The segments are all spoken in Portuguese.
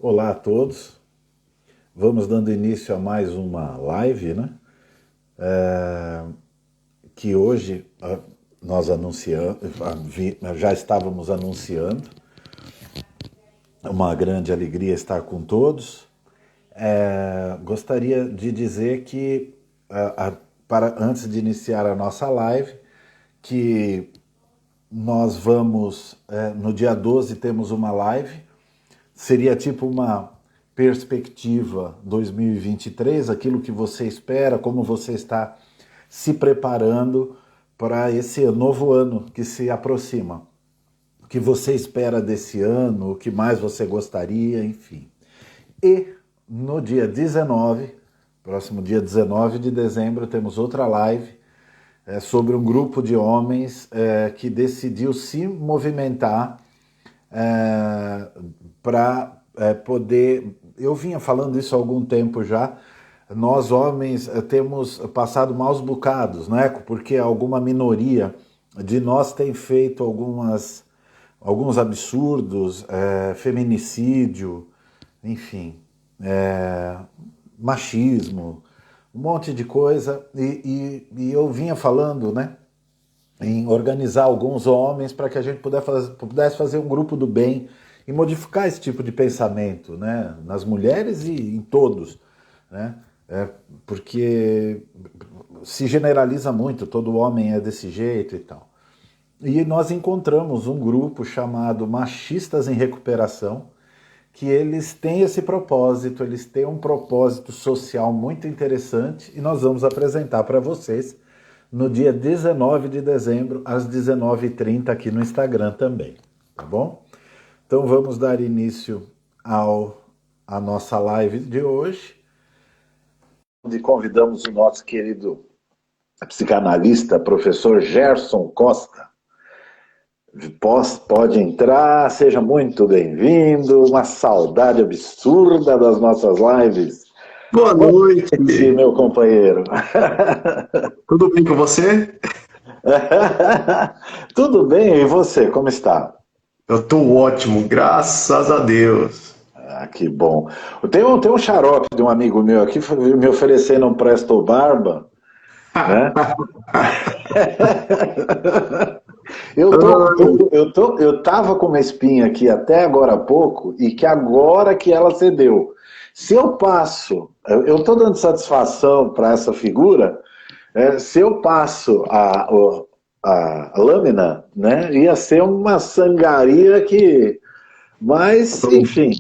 Olá a todos. Vamos dando início a mais uma live, né? Que hoje nós anunciamos, já estávamos anunciando. Uma grande alegria estar com todos. Gostaria de dizer que, antes de iniciar a nossa live, que nós vamos, no dia 12 temos uma live, seria tipo uma perspectiva 2023, aquilo que você espera, como você está se preparando para esse novo ano que se aproxima. O que você espera desse ano, o que mais você gostaria, enfim. E no dia 19, próximo dia 19 de dezembro, temos outra live sobre um grupo de homens que decidiu se movimentar para poder... Eu vinha falando isso há algum tempo já. Nós, homens, temos passado maus bocados, né? Porque alguma minoria de nós tem feito alguns absurdos, feminicídio, enfim, machismo, um monte de coisa. E eu vinha falando, né, em organizar alguns homens para que a gente pudesse fazer um grupo do bem e modificar esse tipo de pensamento, né, nas mulheres e em todos, né, porque se generaliza muito, todo homem é desse jeito e tal. E nós encontramos um grupo chamado Machistas em Recuperação, que eles têm esse propósito, eles têm um propósito social muito interessante e nós vamos apresentar para vocês no dia 19 de dezembro, às 19h30 aqui no Instagram também, tá bom? Então vamos dar início à nossa live de hoje. Onde convidamos o nosso querido psicanalista, professor Gerson Costa. Pode entrar, seja muito bem-vindo, uma saudade absurda das nossas lives. Boa noite, meu companheiro. Tudo bem com você? Tudo bem, e você, como está? Eu estou ótimo, graças a Deus. Ah, que bom. Tem um xarope de um amigo meu aqui me oferecendo um Presto Barba, né? Eu tava com uma espinha aqui até agora há pouco e que agora que ela cedeu. Se eu passo, eu estou dando satisfação para essa figura, se eu passo a lâmina, né, ia ser uma sangaria que... Mas, enfim...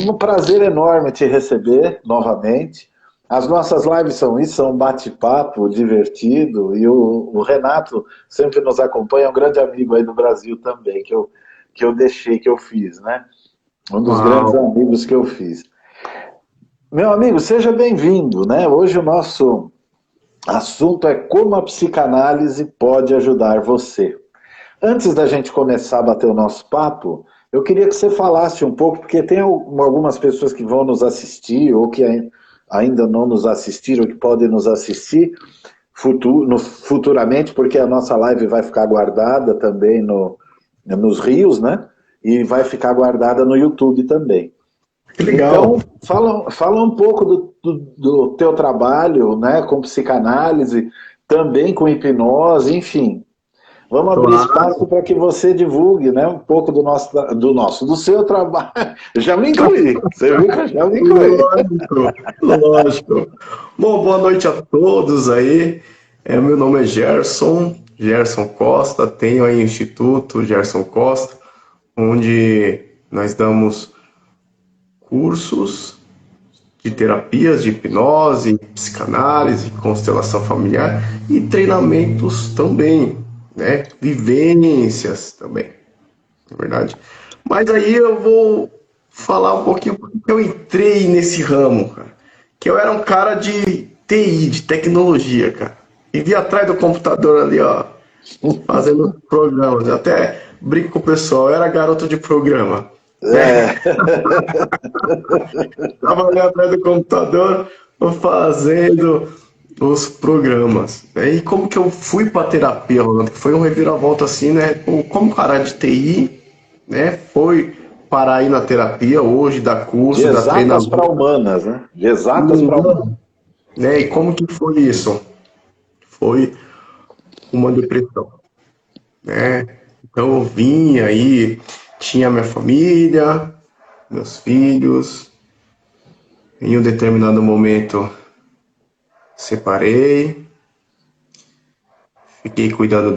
um prazer enorme te receber novamente. As nossas lives são isso, são um bate-papo divertido, e o Renato sempre nos acompanha, é um grande amigo aí do Brasil também, que eu fiz, né? Um dos grandes amigos que eu fiz. Meu amigo, seja bem-vindo, né? Hoje o nosso assunto é como a psicanálise pode ajudar você. Antes da gente começar a bater o nosso papo, eu queria que você falasse um pouco, porque tem algumas pessoas que vão nos assistir, ou que ainda não nos assistiram, que podem nos assistir futuramente, porque a nossa live vai ficar guardada também nos rios, né? E vai ficar guardada no YouTube também. Que legal. Então, fala um pouco do teu trabalho, né, com psicanálise, também com hipnose, enfim. Vamos abrir espaço para que você divulgue, né, um pouco do seu trabalho. Já me incluí, você viu que eu já me incluí. Lógico. Bom, boa noite a todos aí. Meu nome é Gerson Costa, tenho aí o Instituto Gerson Costa, onde nós damos cursos de terapias de hipnose, psicanálise, constelação familiar e treinamentos também, né? Vivências também, na verdade. Mas aí eu vou falar um pouquinho porque eu entrei nesse ramo, cara. Que eu era um cara de TI, de tecnologia, cara. E vi atrás do computador ali, ó, fazendo programas. Eu até brinco com o pessoal, eu era garoto de programa. Estava ali atrás do computador fazendo os programas. E como que eu fui para terapia, Rolando? Foi um reviravolta assim, né? Como cara de TI, né? Foi parar aí na terapia, hoje dá De curso, dá exatas para treinamento, humanas, né? De exatas para humanas. né? E como que foi isso? Foi uma depressão, né? Então eu vim aí, tinha minha família, meus filhos, em um determinado momento separei, fiquei cuidando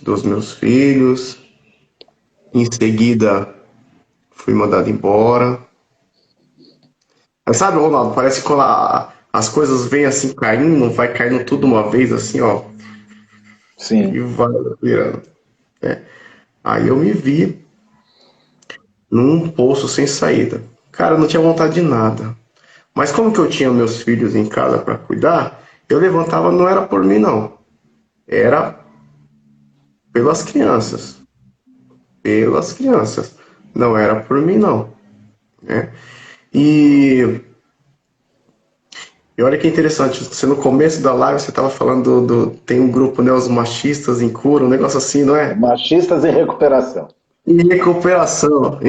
dos meus filhos, em seguida fui mandado embora. Mas sabe, Ronaldo, parece que quando as coisas vêm assim caindo, vai caindo tudo uma vez assim, ó, e Sim. vai virando. Aí eu me vi num poço sem saída. Cara, eu não tinha vontade de nada. Mas como que eu tinha meus filhos em casa para cuidar, eu levantava, não era por mim não, era pelas crianças, pelas crianças. Não era por mim não, né? E, e olha que interessante, você no começo da live você estava falando tem um grupo, né, os machistas em cura, um negócio assim, não é? Machistas em recuperação. Em recuperação,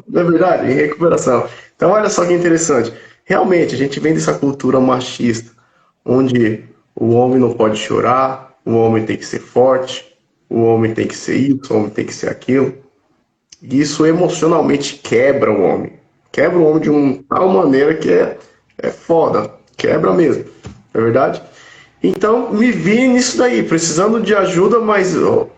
não é verdade? Em recuperação. Então, olha só que interessante. Realmente, a gente vem dessa cultura machista, onde o homem não pode chorar, o homem tem que ser forte, o homem tem que ser isso, o homem tem que ser aquilo. E isso emocionalmente quebra o homem. Quebra o homem de uma tal maneira que é foda. Quebra mesmo, não é verdade? Então, me vi nisso daí, precisando de ajuda, mas o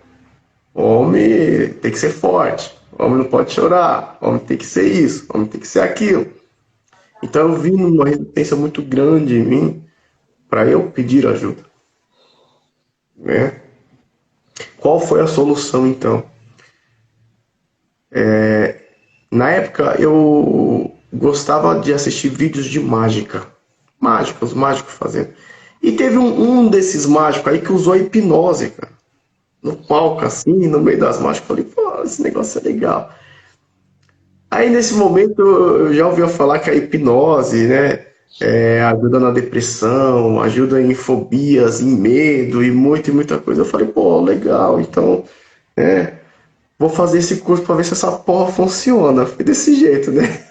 homem tem que ser forte, o homem não pode chorar, o homem tem que ser isso, o homem tem que ser aquilo. Então eu vi uma resistência muito grande em mim para eu pedir ajuda, né? Qual foi a solução então? Na época eu gostava de assistir vídeos de mágica, mágicos, mágicos fazendo. E teve um desses mágicos aí que usou a hipnose, cara, no palco assim, no meio das mágicas. Eu falei, pô, esse negócio é legal. Aí nesse momento eu já ouvi falar que a hipnose, né, ajuda na depressão, ajuda em fobias, em medo e muita coisa. Eu falei, pô, legal, então, vou fazer esse curso para ver se essa porra funciona. Foi desse jeito, né?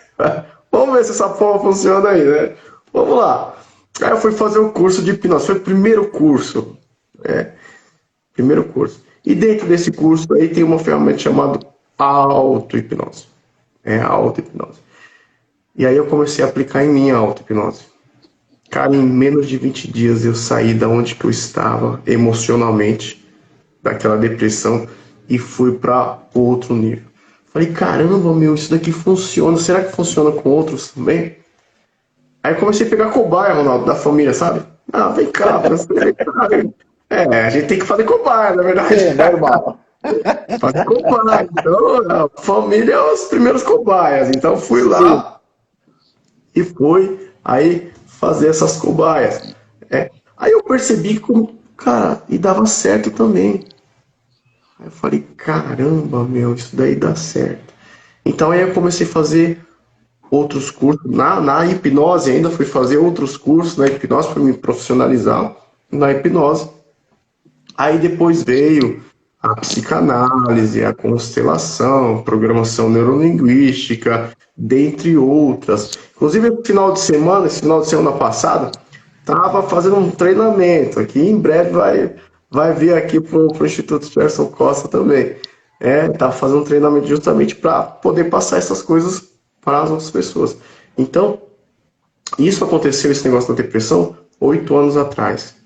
Vamos ver se essa porra funciona aí, né? Vamos lá. Aí eu fui fazer o curso de hipnose, foi o primeiro curso, primeiro curso. E dentro desse curso aí tem uma ferramenta chamada auto-hipnose. É a auto-hipnose. E aí eu comecei a aplicar em mim a auto-hipnose. Cara, em menos de 20 dias eu saí da onde que eu estava emocionalmente, daquela depressão, e fui para outro nível. Falei, caramba, meu, isso daqui funciona. Será que funciona com outros também? Aí eu comecei a pegar cobaia, Ronaldo, da família, sabe? Ah, vem cá, vem cá. A gente tem que fazer cobaia, na verdade. Sim, normal. Fazer cobaia. Então, a família é os primeiros cobaias. Então fui Sim. lá e fui aí fazer essas cobaias. Aí eu percebi que, cara, e dava certo também. Aí eu falei, caramba, meu, isso daí dá certo. Então aí eu comecei a fazer outros cursos. Na hipnose ainda fui fazer outros cursos na hipnose para me profissionalizar na hipnose. Aí depois veio a psicanálise, a constelação, programação neurolinguística, dentre outras. Inclusive, esse final de semana passado, estava fazendo um treinamento aqui. Em breve vai vir aqui para o Instituto Gerson Costa também. Estava fazendo um treinamento justamente para poder passar essas coisas para as outras pessoas. Então, isso aconteceu, esse negócio da depressão, 8 anos atrás.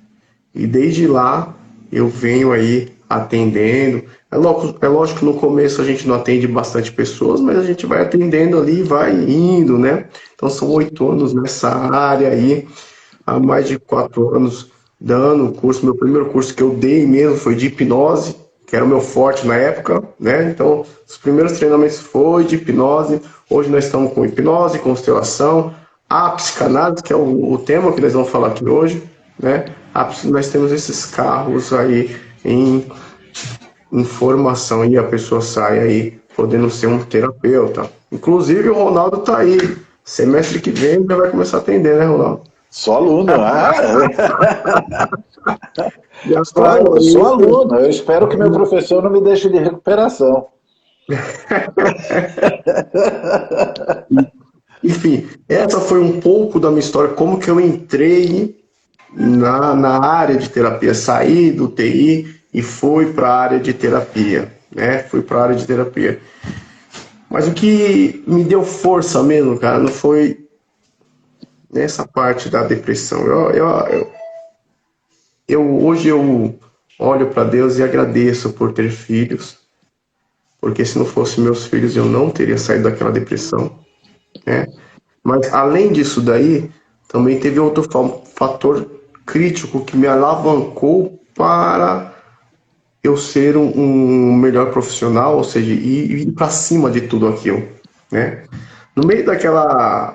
E desde lá eu venho aí atendendo. É lógico que no começo a gente não atende bastante pessoas, mas a gente vai atendendo ali, vai indo, né? Então são 8 anos nessa área aí, há mais de 4 anos dando o curso. Meu primeiro curso que eu dei mesmo foi de hipnose, que era o meu forte na época, né? Então os primeiros treinamentos foi de hipnose. Hoje nós estamos com hipnose, constelação, a psicanálise, que é o tema que nós vamos falar aqui hoje, né? Nós temos esses carros aí em formação e a pessoa sai aí podendo ser um terapeuta. Inclusive o Ronaldo tá aí. Semestre que vem já vai começar a atender, né, Ronaldo? Sou aluno. Já saiu Sou aí. aluno. Eu espero que meu professor não me deixe de recuperação. Enfim, essa foi um pouco da minha história, como que eu entrei na área de terapia, saí do TI e fui para a área de terapia, né? Fui para a área de terapia. Mas o que me deu força mesmo, cara, não foi nessa parte da depressão. Hoje eu olho para Deus e agradeço por ter filhos, porque se não fosse meus filhos eu não teria saído daquela depressão, né? Mas além disso daí, também teve outro fator crítico que me alavancou para eu ser um melhor profissional, ou seja, ir para cima de tudo aquilo, né? No meio daquela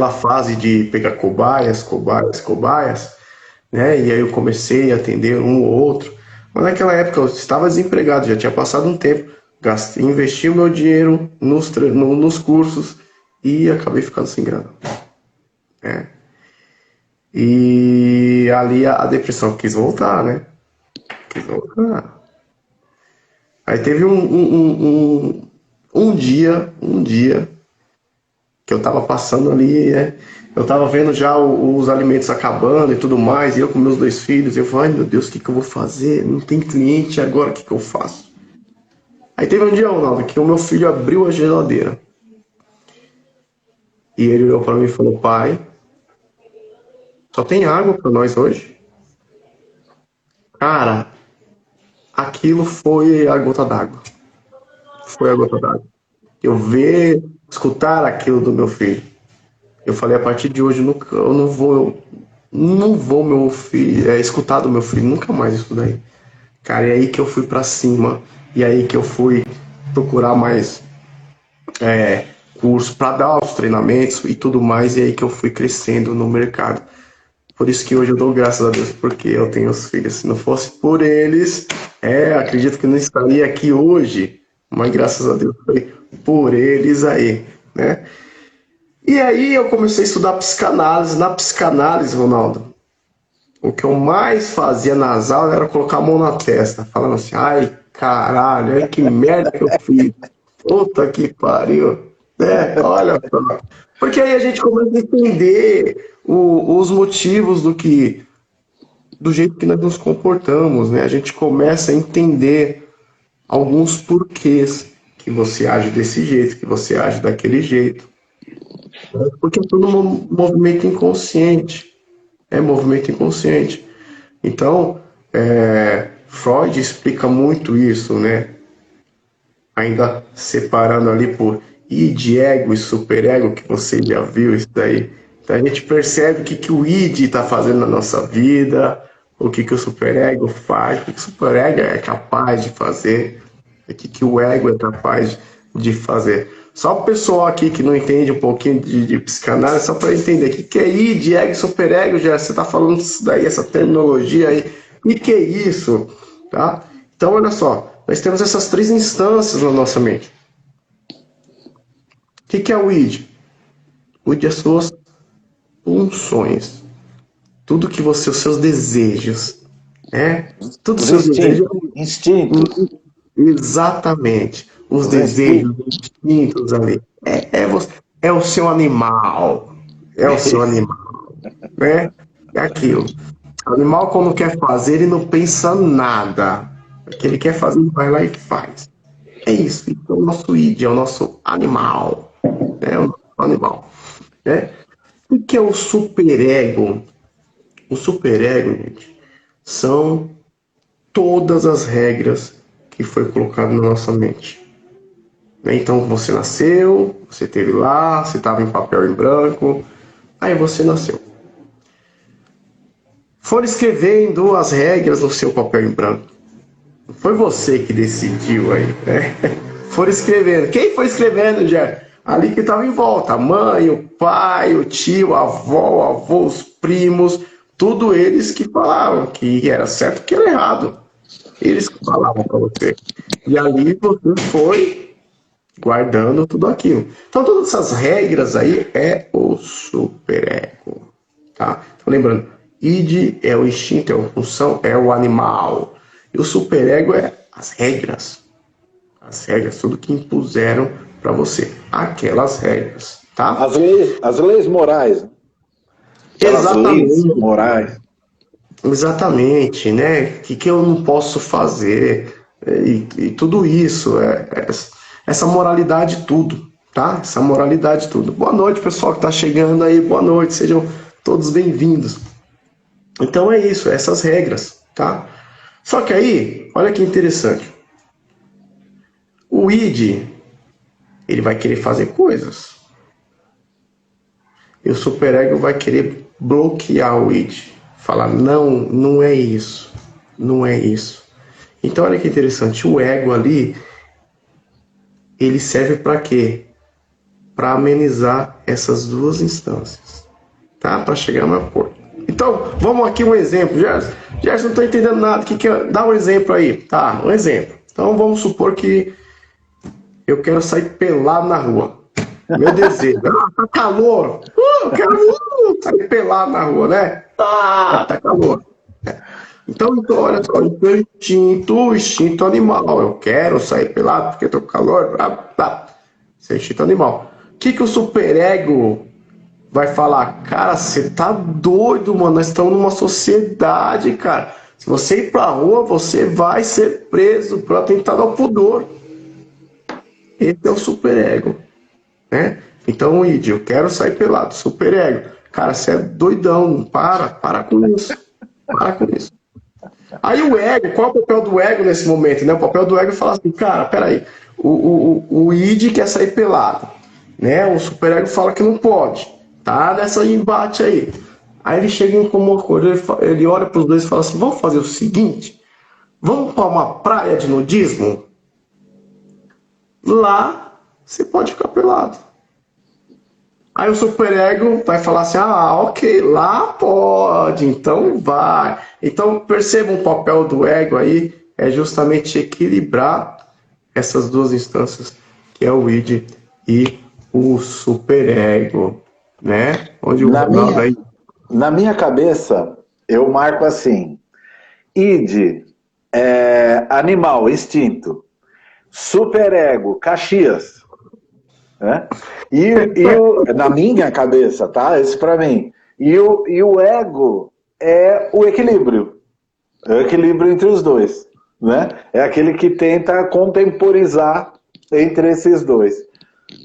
fase de pegar cobaias, né? E aí eu comecei a atender um ou outro. Mas naquela época eu estava desempregado, já tinha passado um tempo, gastei, investi o meu dinheiro nos cursos e acabei ficando sem grana, né? E ali a depressão quis voltar, né? Quis voltar. Aí teve um dia que eu tava passando ali, né? Eu tava vendo já os alimentos acabando e tudo mais, e eu com meus dois filhos, eu falei, ai meu Deus, o que que eu vou fazer? Não tem cliente agora, o que que eu faço? Aí teve um dia, Ronaldo, que o meu filho abriu a geladeira e ele olhou para mim e falou, pai, só tem água para nós hoje? Cara, aquilo foi a gota d'água. Foi a gota d'água. Eu ver, escutar aquilo do meu filho. Eu falei, a partir de hoje eu não vou meu filho, escutar do meu filho, nunca mais isso daí. Cara, é aí que eu fui pra cima, e é aí que eu fui procurar mais curso para dar os treinamentos e tudo mais, e é aí que eu fui crescendo no mercado. Por isso que hoje eu dou graças a Deus, porque eu tenho os filhos. Se não fosse por eles, acredito que não estaria aqui hoje, mas graças a Deus foi por eles aí, né? E aí eu comecei a estudar psicanálise. Na psicanálise, Ronaldo, o que eu mais fazia nas aulas era colocar a mão na testa, falando assim, ai, caralho, ai, que merda que eu fiz. Puta que pariu. Olha só. Porque aí a gente começa a entender os motivos do jeito que nós nos comportamos, né? A gente começa a entender alguns porquês que você age desse jeito, que você age daquele jeito. Porque é tudo um movimento inconsciente. É movimento inconsciente. Então, Freud explica muito isso, né? Ainda separando ali por id, ego e superego, que você já viu isso daí. Então a gente percebe o que o id está fazendo na nossa vida, o que o superego faz, o que o superego é capaz de fazer, o que o ego é capaz de fazer. Só o pessoal aqui que não entende um pouquinho de psicanálise, só para entender o que é id, ego e superego, já você está falando isso daí, essa terminologia aí, o que é isso? Tá? Então, olha só, nós temos essas três instâncias na nossa mente. O que é o id? O id é suas pulsões, tudo que você, os seus desejos, né? Tudo os seus desejos. Instintos. Exatamente. Os desejos, os instintos ali. É o seu animal. É o seu animal. Né? É aquilo. O animal, quando quer fazer, ele não pensa nada. O que ele quer fazer, ele vai lá e faz. É isso. Então, o nosso id é o nosso animal. É o nosso animal. Né? O que é o superego? O superego, gente, são todas as regras que foi colocado na nossa mente. Então você nasceu, você esteve lá, você estava em papel em branco, aí você nasceu. Foram escrevendo as regras no seu papel em branco. Não foi você que decidiu aí, né? Foram escrevendo. Quem foi escrevendo, já? Ali que estava em volta. A mãe, o pai, o tio, a avó, o avô, os primos, tudo eles que falavam que era certo e que era errado. Eles que falavam para você. E ali você foi guardando tudo aquilo. Então, todas essas regras aí é o superego. Tá? Então, lembrando, id é o instinto, é a função, é o animal. E o superego é as regras. As regras, tudo que impuseram para você. Aquelas regras, tá? As leis morais. Aquelas leis Exatamente. morais. Exatamente, né? O que eu não posso fazer? E tudo isso, essa moralidade tudo, tá? Essa moralidade tudo. Boa noite, pessoal que está chegando aí. Boa noite, sejam todos bem-vindos. Então é isso, essas regras, tá? Só que aí, olha que interessante. O id, ele vai querer fazer coisas. E o superego vai querer bloquear o id. Falar, não, não é isso. Não é isso. Então, olha que interessante. O ego ali, ele serve para quê? Para amenizar essas duas instâncias. Tá? Para chegar no acordo. Então, vamos aqui um exemplo. Gerson, não estou entendendo nada. Dá um exemplo aí. Tá, um exemplo. Então, vamos supor que eu quero sair pelado na rua. Meu desejo. Tá calor. Eu quero sair pelado na rua, né? Tá calor. Então, olha só, o instinto animal. Eu quero sair pelado porque tô com calor. Isso é instinto animal. O que o superego vai falar? Cara, você tá doido, mano. Nós estamos numa sociedade, cara. Se você ir pra rua, você vai ser preso por atentado ao pudor. Esse é o superego, né? Então, id, eu quero sair pelado. Superego. Cara, você é doidão. Para com isso. Para com isso. Aí o ego, qual é o papel do ego nesse momento? Né? O papel do ego é falar assim, cara, peraí, o id quer sair pelado, né? O superego fala que não pode, tá nessa embate aí. Aí ele chega em comum acordo, ele olha para os dois e fala assim, vamos fazer o seguinte, vamos para uma praia de nudismo? Lá você pode ficar pelado. Aí o superego vai falar assim, ok, lá pode, então vai. Então percebam o papel do ego aí, é justamente equilibrar essas duas instâncias, que é o id e o superego, né? Onde o Ronaldo aí... Na minha cabeça, eu marco assim, id, animal, instinto, superego, Caxias, né? Na minha cabeça, tá? Isso para mim. E o ego é o equilíbrio. É o equilíbrio entre os dois, né? É aquele que tenta contemporizar entre esses dois,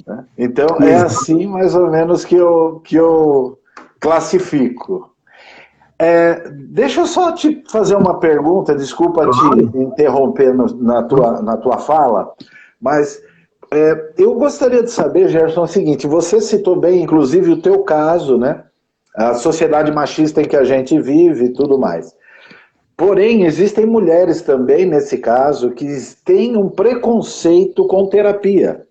né? Então, é assim mais ou menos que eu classifico. Deixa eu só te fazer uma pergunta, desculpa te interromper na tua fala, mas... eu gostaria de saber, Gerson, o seguinte, você citou bem, inclusive, o teu caso, né? A sociedade machista em que a gente vive e tudo mais. Porém, existem mulheres também, nesse caso, que têm um preconceito com terapia.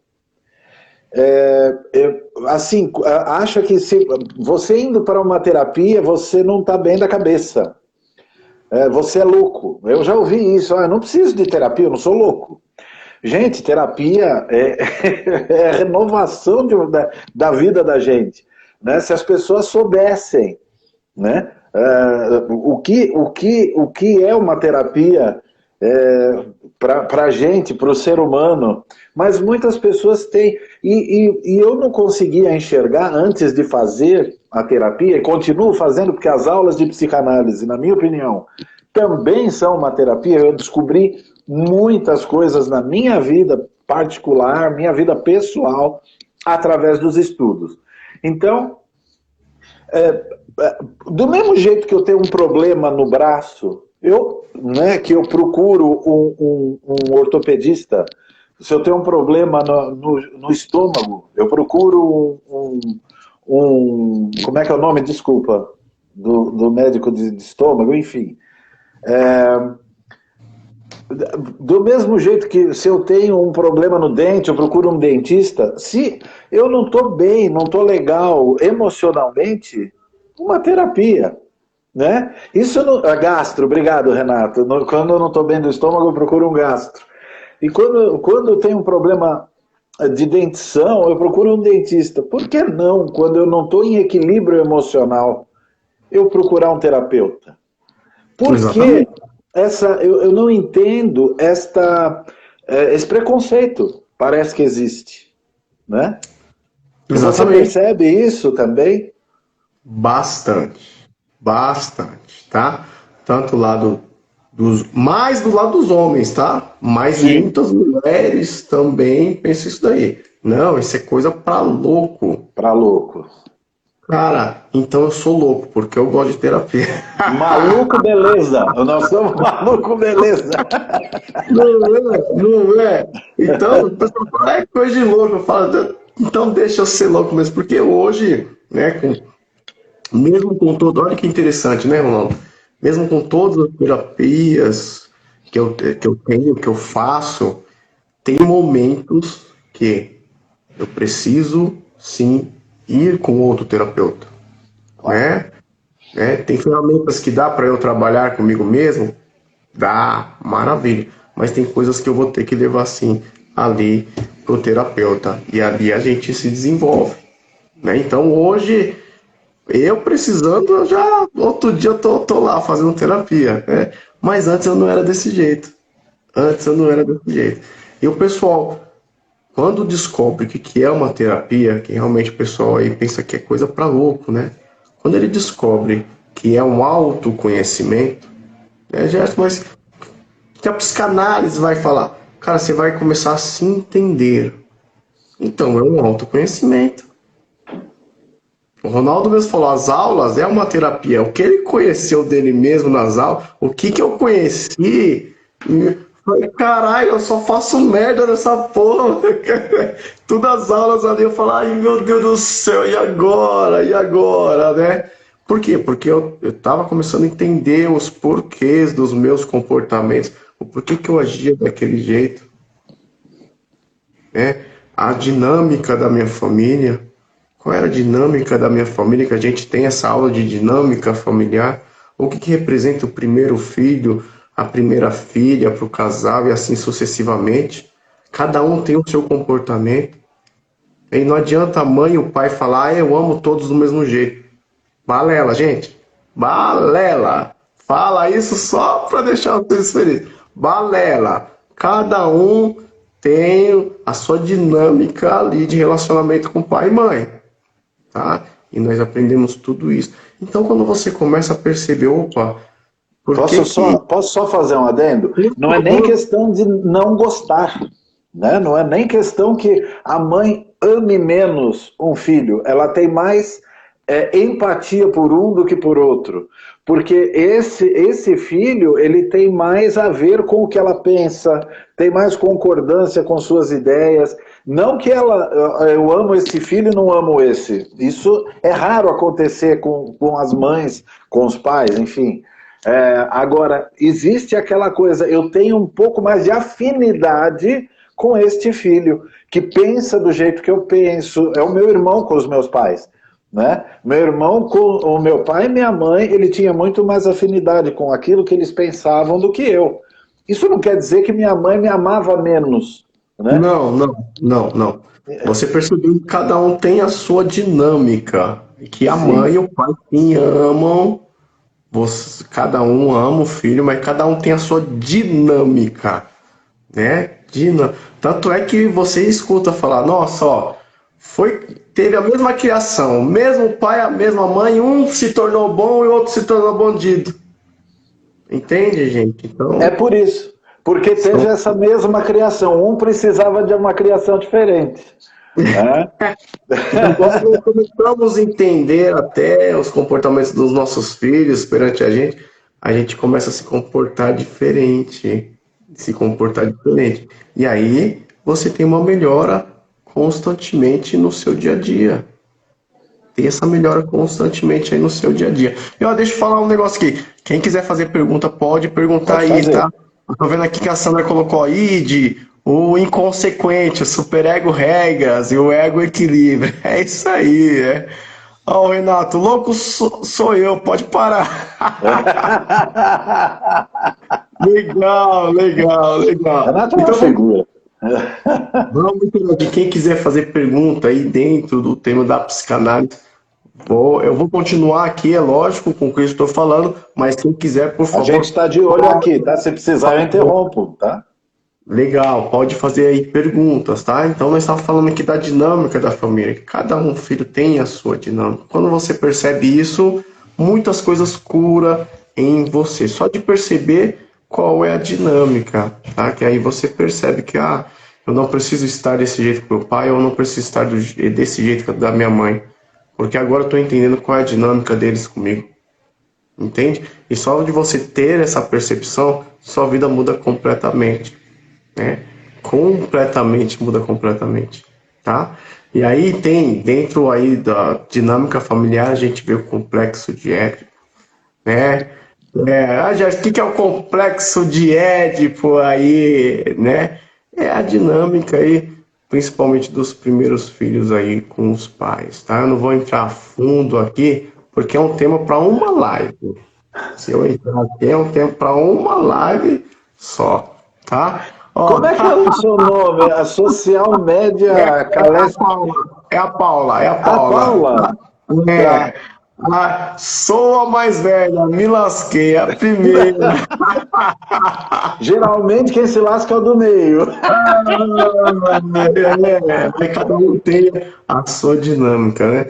Assim, acha que se você indo para uma terapia, você não está bem da cabeça. Você é louco. Eu já ouvi isso. Eu não preciso de terapia, eu não sou louco. Gente, terapia é a renovação da vida da gente, né? Se as pessoas soubessem, né? O que é uma terapia para a gente, para o ser humano, mas muitas pessoas têm, e eu não conseguia enxergar antes de fazer a terapia, e continuo fazendo porque as aulas de psicanálise, na minha opinião, também são uma terapia. Eu descobri muitas coisas na minha vida particular, minha vida pessoal, através dos estudos. Então, do mesmo jeito que eu tenho um problema no braço, que eu procuro um ortopedista, se eu tenho um problema no estômago, eu procuro como é que é o nome? Desculpa, do médico de estômago, enfim. Do mesmo jeito que se eu tenho um problema no dente, eu procuro um dentista. Se eu não estou bem, não estou legal emocionalmente, uma terapia, né? Isso não... Gastro, obrigado, Renato. Quando eu não estou bem do estômago, eu procuro um gastro. E quando eu tenho um problema de dentição, eu procuro um dentista. Por que não, quando eu não estou em equilíbrio emocional, eu procurar um terapeuta? Por que eu não entendo esse preconceito parece que existe, né? Você Exatamente. percebe isso também? Bastante. Bastante, tá? Tanto mais do lado dos homens, tá? Mas Sim. muitas mulheres também pensam isso daí. Não, isso é coisa pra louco. Para louco. Cara, então eu sou louco, porque eu gosto de terapia. Maluco, beleza. Nós somos maluco, beleza. Não é, não é. Então, o pessoal fala, é coisa de louco. Eu falo, então deixa eu ser louco mesmo, porque hoje, né, mesmo com todo, olha que interessante, né, Ronaldo? Mesmo com todas as terapias que eu tenho, que eu faço, tem momentos que eu preciso, sim, ir com outro terapeuta, Claro. né? Tem ferramentas que dá para eu trabalhar comigo mesmo? Dá, maravilha. Mas tem coisas que eu vou ter que levar, sim, ali pro terapeuta. E ali a gente se desenvolve, né? Então hoje eu precisando, eu já outro dia eu tô lá fazendo terapia, né? Mas antes eu não era desse jeito. Antes eu não era desse jeito. E o pessoal, quando descobre que é uma terapia, que realmente o pessoal aí pensa que é coisa para louco, né? Quando ele descobre que é um autoconhecimento, né? Mas que a psicanálise vai falar, cara, você vai começar a se entender. Então é um autoconhecimento. O Ronaldo mesmo falou, as aulas é uma terapia. O que ele conheceu dele mesmo nas aulas, o que eu conheci, e falei, caralho, eu só faço merda nessa porra. Todas as aulas ali eu falo, ai meu Deus do céu, e agora? E agora, né? Por quê? Porque eu tava começando a entender os porquês dos meus comportamentos, o porquê que eu agia daquele jeito, né? A dinâmica da minha família. Qual era a dinâmica da minha família? Que a gente tem essa aula de dinâmica familiar. O que representa o primeiro filho, a primeira filha para o casal e assim sucessivamente. Cada um tem o seu comportamento. E não adianta a mãe e o pai falar, ah, eu amo todos do mesmo jeito. Balela, gente. Balela. Fala isso só para deixar vocês felizes. Balela. Cada um tem a sua dinâmica ali de relacionamento com pai e mãe, tá? E nós aprendemos tudo isso. Então, quando você começa a perceber, opa, por que que, Posso só fazer um adendo? por Não é nem favor, questão de não gostar, né? Não é nem questão que a mãe ame menos um filho. Ela tem mais empatia por um do que por outro. Porque esse filho, ele tem mais a ver com o que ela pensa, tem mais concordância com suas ideias. Não que eu amo esse filho e não amo esse. Isso é raro acontecer com as mães, com os pais, enfim. Agora, existe aquela coisa, eu tenho um pouco mais de afinidade com este filho, que pensa do jeito que eu penso, é o meu irmão com os meus pais, né? Meu irmão com o meu pai e minha mãe, ele tinha muito mais afinidade com aquilo que eles pensavam do que eu. Isso não quer dizer que minha mãe me amava menos, né? não, não, não, não. Você percebeu que cada um tem a sua dinâmica, que a mãe e Sim, o pai sim amam, cada um ama o filho, mas cada um tem a sua dinâmica, né? Tanto é que você escuta falar, nossa, ó, teve a mesma criação, o mesmo pai, a mesma mãe, um se tornou bom e o outro se tornou bandido. Entende, gente? é Então, por isso. Porque teve são... essa mesma criação. Um precisava de uma criação diferente, né? então quando nós começamos a entender até os comportamentos dos nossos filhos perante a gente começa a se comportar diferente, se comportar diferente. E aí você tem uma melhora constantemente no seu dia a dia. Tem essa melhora constantemente aí no seu dia a dia. E ó, deixa eu falar um negócio aqui. Quem quiser fazer pergunta, pode perguntar Pode aí, fazer. tá? Eu tô vendo aqui que a Sandra colocou aí de o inconsequente, o superego regras e o ego equilíbrio. É isso aí, é. Ó, o Renato, louco sou eu, pode parar. Legal, legal, legal. Renato é uma Então figura. vamos interagir. Quem quiser fazer pergunta aí dentro do tema da psicanálise, eu vou continuar aqui, é lógico, com o que eu estou falando, mas quem quiser, por A gente favor, está de olho aqui, tá? Se precisar, eu interrompo, tá? Legal, pode fazer aí perguntas, tá? Então nós estávamos falando aqui da dinâmica da família, que cada um filho tem a sua dinâmica. Quando você percebe isso, muitas coisas cura em você. Só de perceber qual é a dinâmica, tá? Que aí você percebe que eu não preciso estar desse jeito com meu pai, eu não preciso estar desse jeito da minha mãe, porque agora eu estou entendendo qual é a dinâmica deles comigo. Entende? E só de você ter essa percepção, sua vida muda completamente, né? Completamente, muda completamente, tá? E aí tem, dentro aí da dinâmica familiar, a gente vê o complexo de Édipo, né? O que é o complexo de Édipo aí, né? É a dinâmica aí, principalmente dos primeiros filhos aí com os pais, tá? Eu não vou entrar a fundo aqui, porque é um tema para uma live. Se eu entrar aqui, é um tempo para uma live só, tá? Ó, Como é que é o seu nome? A social média a Caleste. Paula, é a Paula, é a Ah, Paula. Paula. É, Tá. sou a mais velha, me lasquei, a primeira. Geralmente quem se lasca é o do meio. Mas cada um tem a sua dinâmica, né?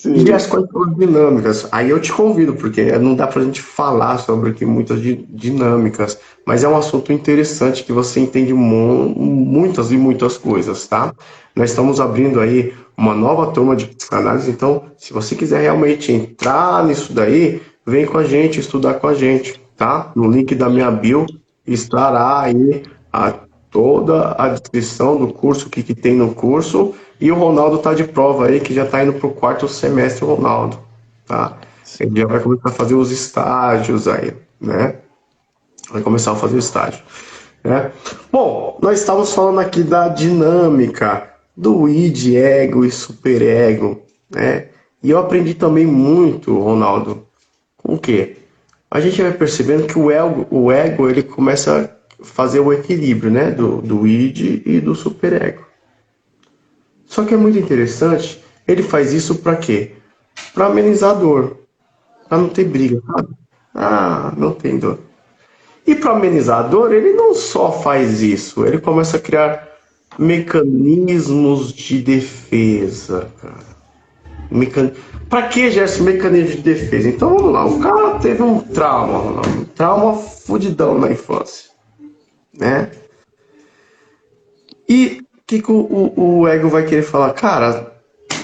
E as Sim. coisas são dinâmicas. Aí eu te convido, porque não dá pra gente falar sobre aqui muitas dinâmicas, mas é um assunto interessante que você entende muitas e muitas coisas, tá? Nós estamos abrindo aí uma nova turma de psicanálise, então, se você quiser realmente entrar nisso daí, vem com a gente, estudar com a gente, tá? No link da minha bio estará aí a, toda a descrição do curso, o que tem no curso, e o Ronaldo tá de prova aí, que já tá indo pro quarto semestre, o Ronaldo, tá? Ele já vai começar a fazer os estágios aí, né? Vai começar a fazer o estágio, né? Bom, nós estávamos falando aqui da dinâmica do id, ego e superego, né? E eu aprendi também muito, Ronaldo, com o quê? A gente vai percebendo que o ego ele começa a fazer o equilíbrio, né? Do id e do superego. Só que é muito interessante, ele faz isso para quê? Para amenizar a dor, para não ter briga, sabe? Ah, não tem dor. E para amenizar a dor, ele não só faz isso, ele começa a criar mecanismos de defesa, cara. Para que gerar esse mecanismo de defesa? Então vamos lá, o cara teve um trauma fudidão na infância, né? E o que o ego vai querer falar? Cara,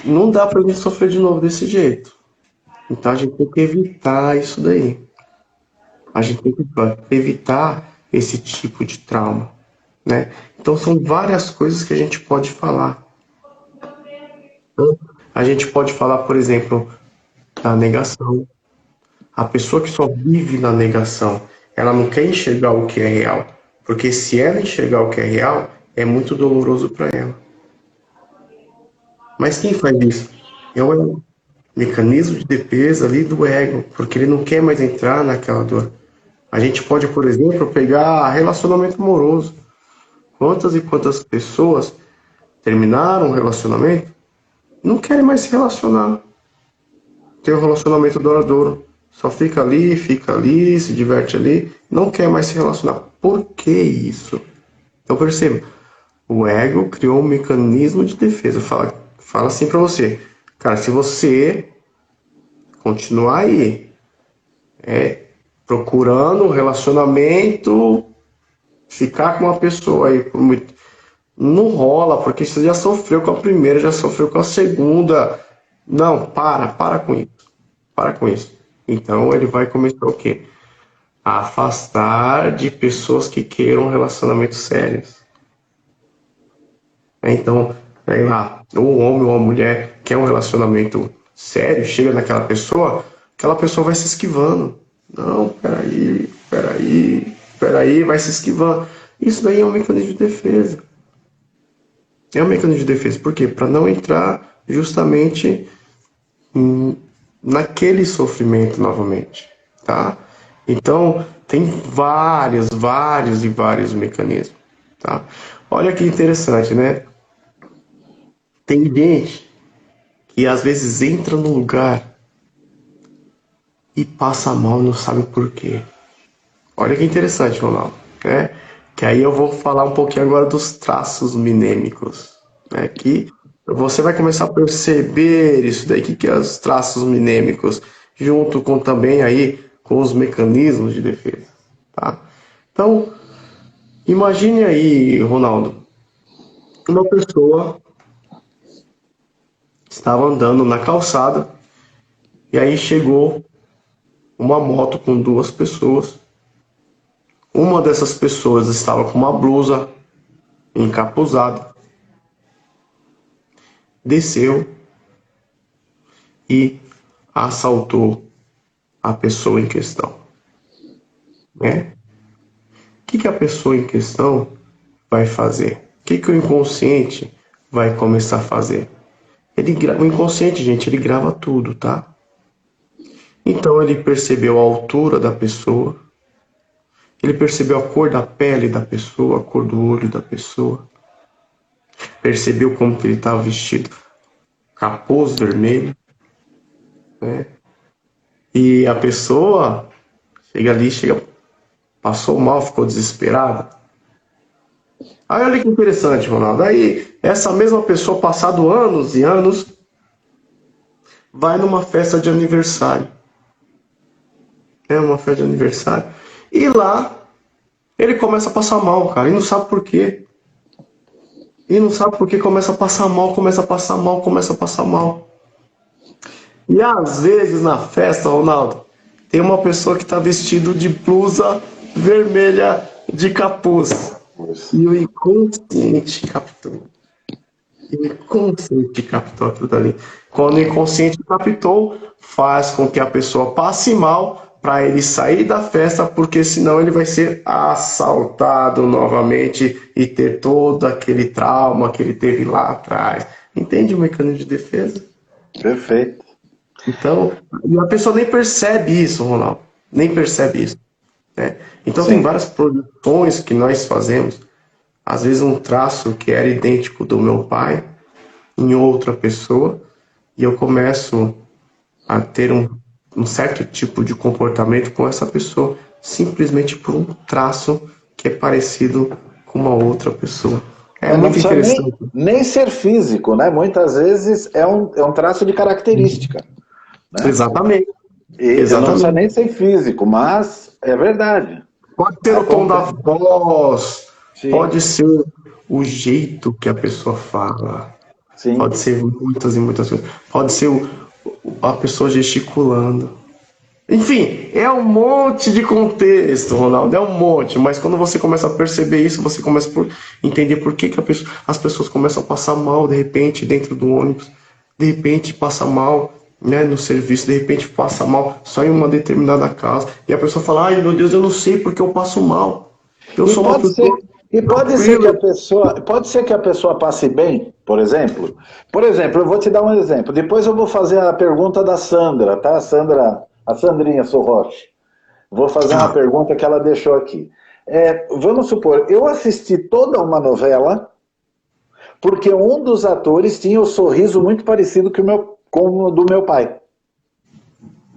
não dá pra gente sofrer de novo desse jeito. Então a gente tem que evitar isso daí. A gente tem que evitar esse tipo de trauma, né? Então são várias coisas que a gente pode falar. A gente pode falar, por exemplo, da negação. A pessoa que só vive na negação, ela não quer enxergar o que é real. Porque se ela enxergar o que é real, é muito doloroso para ela. Mas quem faz isso? É o ego. Mecanismo de defesa ali do ego, porque ele não quer mais entrar naquela dor. A gente pode, por exemplo, pegar relacionamento amoroso. Quantas e quantas pessoas terminaram um relacionamento, não querem mais se relacionar. Tem um relacionamento duradouro. Só fica ali, se diverte ali, não quer mais se relacionar. Por que isso? Então perceba, o ego criou um mecanismo de defesa. Fala assim pra você, cara, se você continuar aí, procurando um relacionamento, ficar com uma pessoa aí por muito. Não rola, porque você já sofreu com a primeira, já sofreu com a segunda. Não, para com isso. Para com isso. Então ele vai começar o quê? A afastar de pessoas que queiram relacionamentos sérios. Então, aí lá, um homem ou uma mulher quer um relacionamento sério, chega naquela pessoa, aquela pessoa vai se esquivando. Não, peraí, vai se esquivando. Isso daí é um mecanismo de defesa. É um mecanismo de defesa. Por quê? Para não entrar justamente naquele sofrimento novamente, tá? Então, tem vários mecanismos, tá? Olha que interessante, né? Tem gente que às vezes entra no lugar e passa mal, não sabe por quê. Olha que interessante, Ronaldo, né? que aí eu vou falar um pouquinho agora dos traços minêmicos, né? Que você vai começar a perceber isso daí, que é os traços minêmicos, junto com também aí com os mecanismos de defesa, tá? Então, imagine aí, Ronaldo, uma pessoa estava andando na calçada e aí chegou uma moto com duas pessoas. Uma dessas pessoas estava com uma blusa encapuzada, desceu e assaltou a pessoa em questão, né? O que a pessoa em questão vai fazer? O que o inconsciente vai começar a fazer? O inconsciente, gente, ele grava tudo, tá? Então ele percebeu a altura da pessoa, ele percebeu a cor da pele da pessoa, a cor do olho da pessoa, percebeu como que ele estava vestido, capuz vermelho, né? E a pessoa passou mal, ficou desesperada. Aí olha que interessante, Ronaldo. Aí essa mesma pessoa, passado anos e anos, vai numa festa de aniversário. É uma festa de aniversário. E lá ele começa a passar mal, cara. E não sabe por quê. E não sabe por que começa a passar mal, começa a passar mal, começa a passar mal. E às vezes na festa, Ronaldo, tem uma pessoa que está vestido de blusa vermelha de capuz. E o inconsciente captou. E o inconsciente captou aquilo dali. Quando o inconsciente captou, faz com que a pessoa passe mal para ele sair da festa, porque senão ele vai ser assaltado novamente e ter todo aquele trauma que ele teve lá atrás. Entende o mecanismo de defesa? Perfeito. Então, e a pessoa nem percebe isso, Ronaldo. Nem percebe isso, né? Então, Sim. tem várias projeções que nós fazemos. Às vezes, um traço que era idêntico do meu pai em outra pessoa, e eu começo a ter um certo tipo de comportamento com essa pessoa, simplesmente por um traço que é parecido com uma outra pessoa. É Mas não muito precisa interessante. nem ser físico, né? Muitas vezes é um traço de característica, né? Exatamente, E não precisa exatamente. nem ser físico, mas é verdade. Pode ser o tom da voz, Sim, pode ser o jeito que a pessoa fala, sim. pode ser muitas e muitas coisas, pode ser a pessoa gesticulando. Enfim, é um monte de contexto, Ronaldo, é um monte, mas quando você começa a perceber isso, você começa a entender por que as pessoas começam a passar mal de repente dentro do ônibus, de repente passa mal, né, no serviço, de repente passa mal só em uma determinada casa, e a pessoa fala, ai meu Deus, eu não sei porque eu passo mal, eu E sou uma pode pessoa ser, e tranquila. pode ser que a pessoa passe bem, por exemplo. Por exemplo, eu vou te dar um exemplo. Depois eu vou fazer a pergunta da Sandra, tá? A Sandrinha Sorroche. Vou fazer uma Ah, pergunta que ela deixou aqui. Vamos supor, eu assisti toda uma novela porque um dos atores tinha o sorriso muito parecido com o do meu pai.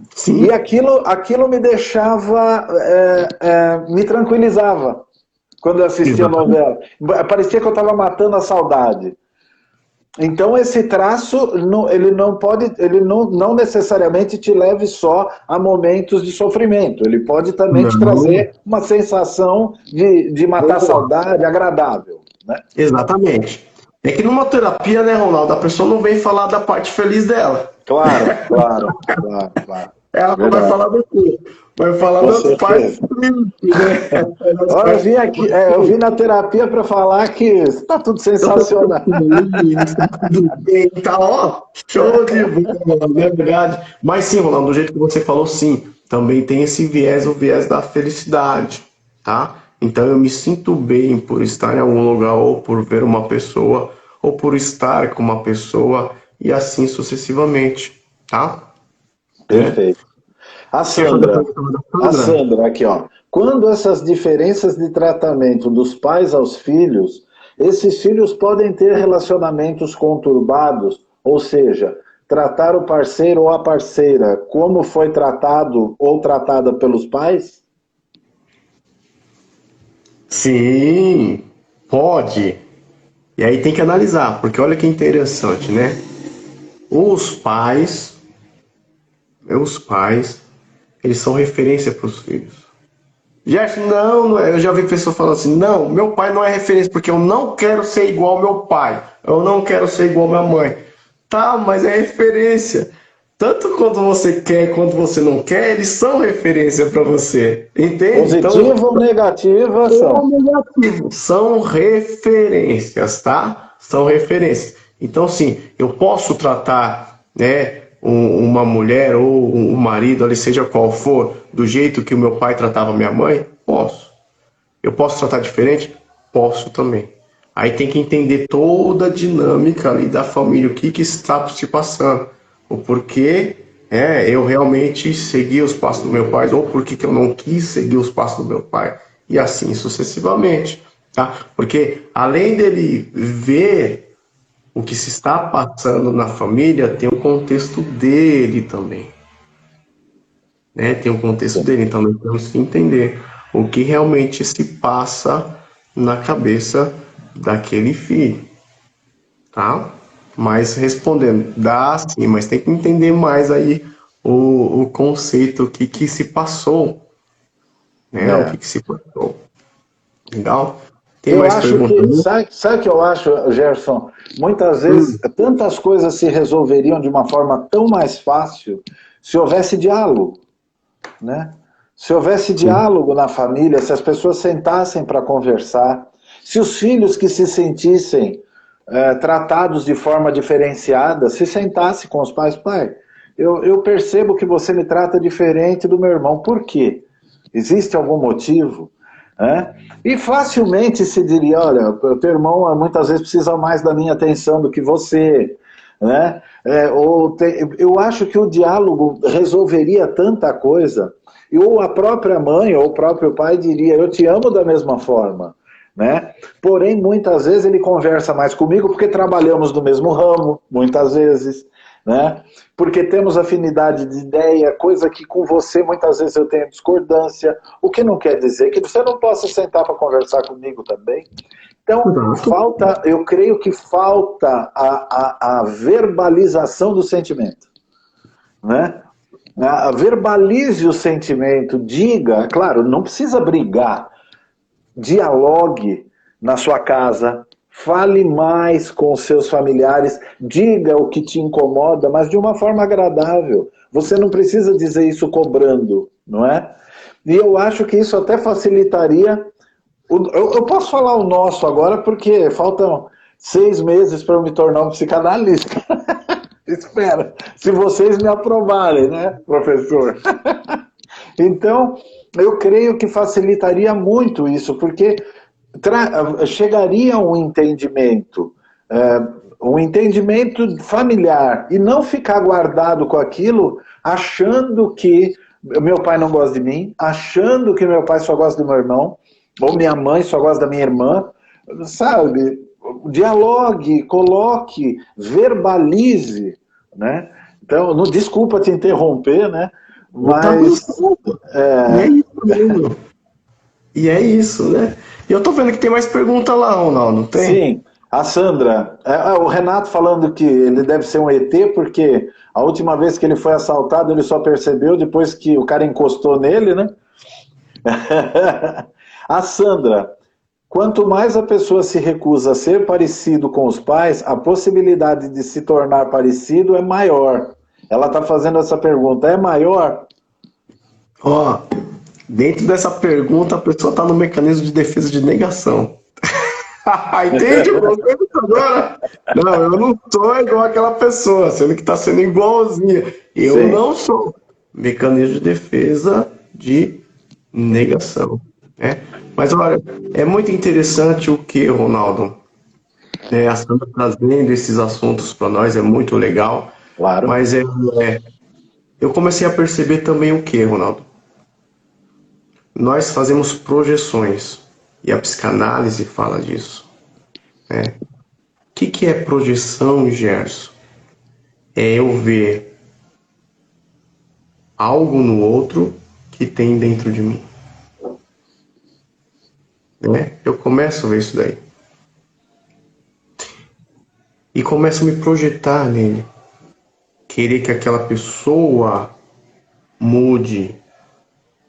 E sim, aquilo me deixava, me tranquilizava quando eu assistia a exatamente. novela. Parecia que eu estava matando a saudade. Então esse traço, ele não necessariamente te leve só a momentos de sofrimento. Ele pode também te Não, trazer uma sensação de matar a boa. saudade agradável, né? Exatamente. É que numa terapia, né, Ronaldo, a pessoa não vem falar da parte feliz dela. Claro, claro, claro, claro. Ela vai Verdade, falar do quê? Vai falar com das partes certeza. tristes, né? Das Olha, partes... eu vim na terapia para falar que está tudo Eu tô sensacional. feliz, tá tudo bem, tá, ó, show de bola, não é verdade? Mas sim, Ronaldo, do jeito que você falou, sim, também tem esse viés, o viés da felicidade, tá? Então eu me sinto bem por estar em algum lugar, ou por ver uma pessoa, ou por estar com uma pessoa, e assim sucessivamente, tá? Né? Perfeito. A Quer fazer a Sandra, pergunta da a Sandra? Sandra, aqui, ó. Quando essas diferenças de tratamento dos pais aos filhos, esses filhos podem ter relacionamentos conturbados, ou seja, tratar o parceiro ou a parceira como foi tratado ou tratada pelos pais? Sim, pode. E aí tem que analisar, porque olha que interessante, né? Os pais, meus pais, eles são referência para os filhos. Gerson, não é. Eu já vi pessoas falando assim: não, meu pai não é referência porque eu não quero ser igual ao meu pai, eu não quero ser igual à minha mãe. Tá, mas é referência. Tanto quando você quer quanto você não quer, eles são referência para você. Entende? Então, Positiva ou negativa ou são. negativo. São referências, tá? São referências. Então, sim, eu posso tratar, né, uma mulher ou um marido, ali seja qual for, do jeito que o meu pai tratava minha mãe? Posso. Eu posso tratar diferente? Posso também. Aí tem que entender toda a dinâmica ali da família, o que que está se passando, o porquê eu realmente segui os passos do meu pai, ou por que que eu não quis seguir os passos do meu pai, e assim sucessivamente, tá? Porque além dele ver o que se está passando na família, tem o contexto dele também, né? Tem o contexto dele, então nós temos que entender o que realmente se passa na cabeça daquele filho, tá? Mas respondendo, dá sim, mas tem que entender mais aí o conceito, o que que se passou, né? O que É. que se passou. Legal? Tem Eu mais acho perguntas? que, sabe o que eu acho, Gerson? Muitas vezes, Hum, tantas coisas se resolveriam de uma forma tão mais fácil se houvesse diálogo, né? Se houvesse sim. diálogo na família, se as pessoas sentassem para conversar, se os filhos que se sentissem tratados de forma diferenciada, se sentassem com os pais, pai, eu percebo que você me trata diferente do meu irmão, por quê? Existe algum motivo? Né? E facilmente se diria, olha, o teu irmão muitas vezes precisa mais da minha atenção do que você, né? Eu acho que o diálogo resolveria tanta coisa, e ou a própria mãe ou o próprio pai diria, eu te amo da mesma forma, né? Porém, muitas vezes ele conversa mais comigo porque trabalhamos no mesmo ramo, muitas vezes, né? Porque temos afinidade de ideia, coisa que com você muitas vezes eu tenho discordância, o que não quer dizer que você não possa sentar para conversar comigo também. Então, Exato. eu creio que falta a verbalização do sentimento, né? Verbalize o sentimento, diga, claro, não precisa brigar, dialogue na sua casa, fale mais com os seus familiares, diga o que te incomoda, mas de uma forma agradável. Você não precisa dizer isso cobrando, não é? E eu acho que isso até facilitaria. Eu posso falar o nosso agora porque faltam 6 meses para eu me tornar um psicanalista. Espera, se vocês me aprovarem, né, professor? Então, eu creio que facilitaria muito isso, porque chegaria a um entendimento familiar, e não ficar guardado com aquilo, achando que meu pai não gosta de mim, achando que meu pai só gosta do meu irmão, ou minha mãe só gosta da minha irmã, sabe? Dialogue, coloque, verbalize, né? Então, não, desculpa te interromper, né? Não tá Mas gostando. E é isso mesmo. E é isso, né? E eu tô vendo que tem mais pergunta lá, Ronaldo, não tem? sim, a Sandra, o Renato falando que ele deve ser um ET, porque a última vez que ele foi assaltado, ele só percebeu depois que o cara encostou nele, né? A Sandra, quanto mais a pessoa se recusa a ser parecido com os pais, a possibilidade de se tornar parecido é maior. Ela está fazendo essa pergunta, é maior? Ó, dentro dessa pergunta, a pessoa está no mecanismo de defesa de negação. Entende o conceito agora? Não, eu não sou igual aquela pessoa, sendo que está sendo igualzinha. Eu Sim. não sou. Mecanismo de defesa de negação. Né? Mas olha, é muito interessante o que, Ronaldo, a Sandra trazendo esses assuntos para nós, é muito legal. Claro. Mas eu comecei a perceber também o que, Ronaldo? Nós fazemos projeções e a psicanálise fala disso. Né? O que, que é projeção, Gerson? É eu ver algo no outro que tem dentro de mim. né? Eu começo a ver isso daí. E começo a me projetar nele. Querer que aquela pessoa mude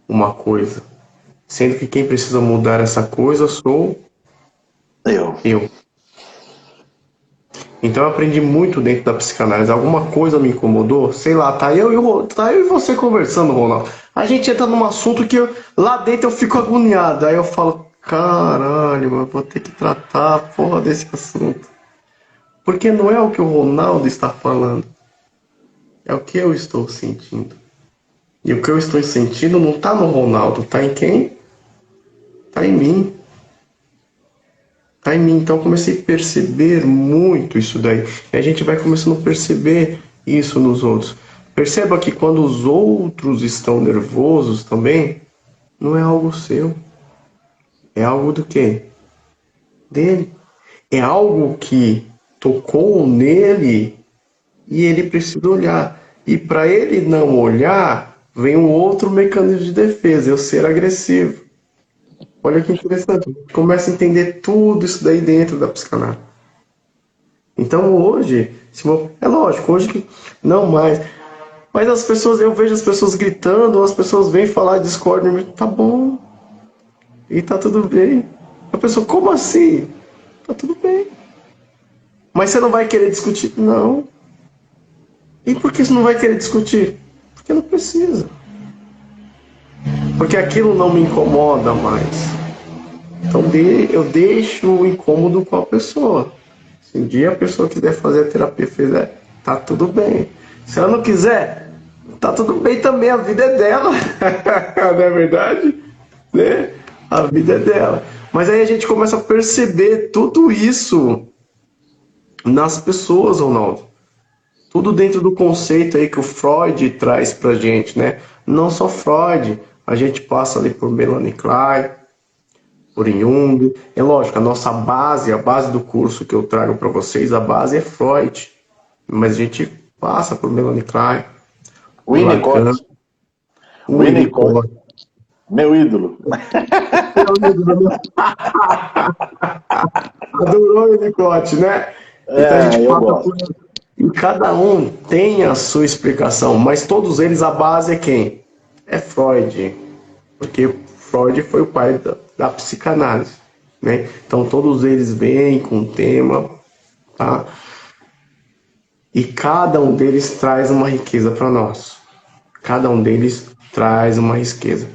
uma coisa. Sendo que quem precisa mudar essa coisa sou Eu. eu. Então eu aprendi muito dentro da psicanálise. Alguma coisa me incomodou, sei lá, tá eu e você conversando, Ronaldo. A gente entra num assunto que lá dentro eu fico agoniado. Aí eu falo, caralho, mas vou ter que tratar a porra desse assunto. Porque não é o que o Ronaldo está falando, é o que eu estou sentindo. E o que eu estou sentindo não tá no Ronaldo, tá em quem? Tá em mim. Tá em mim. Então eu comecei a perceber muito isso daí. E a gente vai começando a perceber isso nos outros. Perceba que quando os outros estão nervosos também, não é algo seu. É algo do quê? Dele. É algo que tocou nele e ele precisa olhar. E para ele não olhar, vem um outro mecanismo de defesa, eu ser agressivo. Olha que interessante. Começa a entender tudo isso daí dentro da psicanálise. Então hoje, é lógico, hoje não mais. Mas as pessoas, eu vejo as pessoas gritando, as pessoas vêm falar discórdia, tá bom. E tá tudo bem. A pessoa, como assim? Tá tudo bem. Mas você não vai querer discutir? Não. E por que você não vai querer discutir? Porque não precisa. Porque aquilo não me incomoda mais. Então eu deixo o incômodo com a pessoa. Se um dia a pessoa quiser fazer a terapia, fizer, tá tudo bem. Se ela não quiser, tá tudo bem também, a vida é dela. Não é verdade? Né? A vida é dela. Mas aí a gente começa a perceber tudo isso nas pessoas, Ronaldo. Tudo dentro do conceito aí que o Freud traz pra gente, né? Não só Freud, a gente passa ali por Melanie Klein, por Jung. É lógico, a base do curso que eu trago para vocês, a base é Freud. Mas a gente passa por Melanie Klein, por Winnicott. Lacan, Winnicott. Meu ídolo. Adorou o Winnicott, né? Então a gente Eu passa gosto. por... E cada um tem a sua explicação, mas todos eles, a base é quem? É Freud. Porque Freud foi o pai da psicanálise, né? Então todos eles vêm com um tema, tá? E cada um deles traz uma riqueza para nós. Cada um deles traz uma riqueza.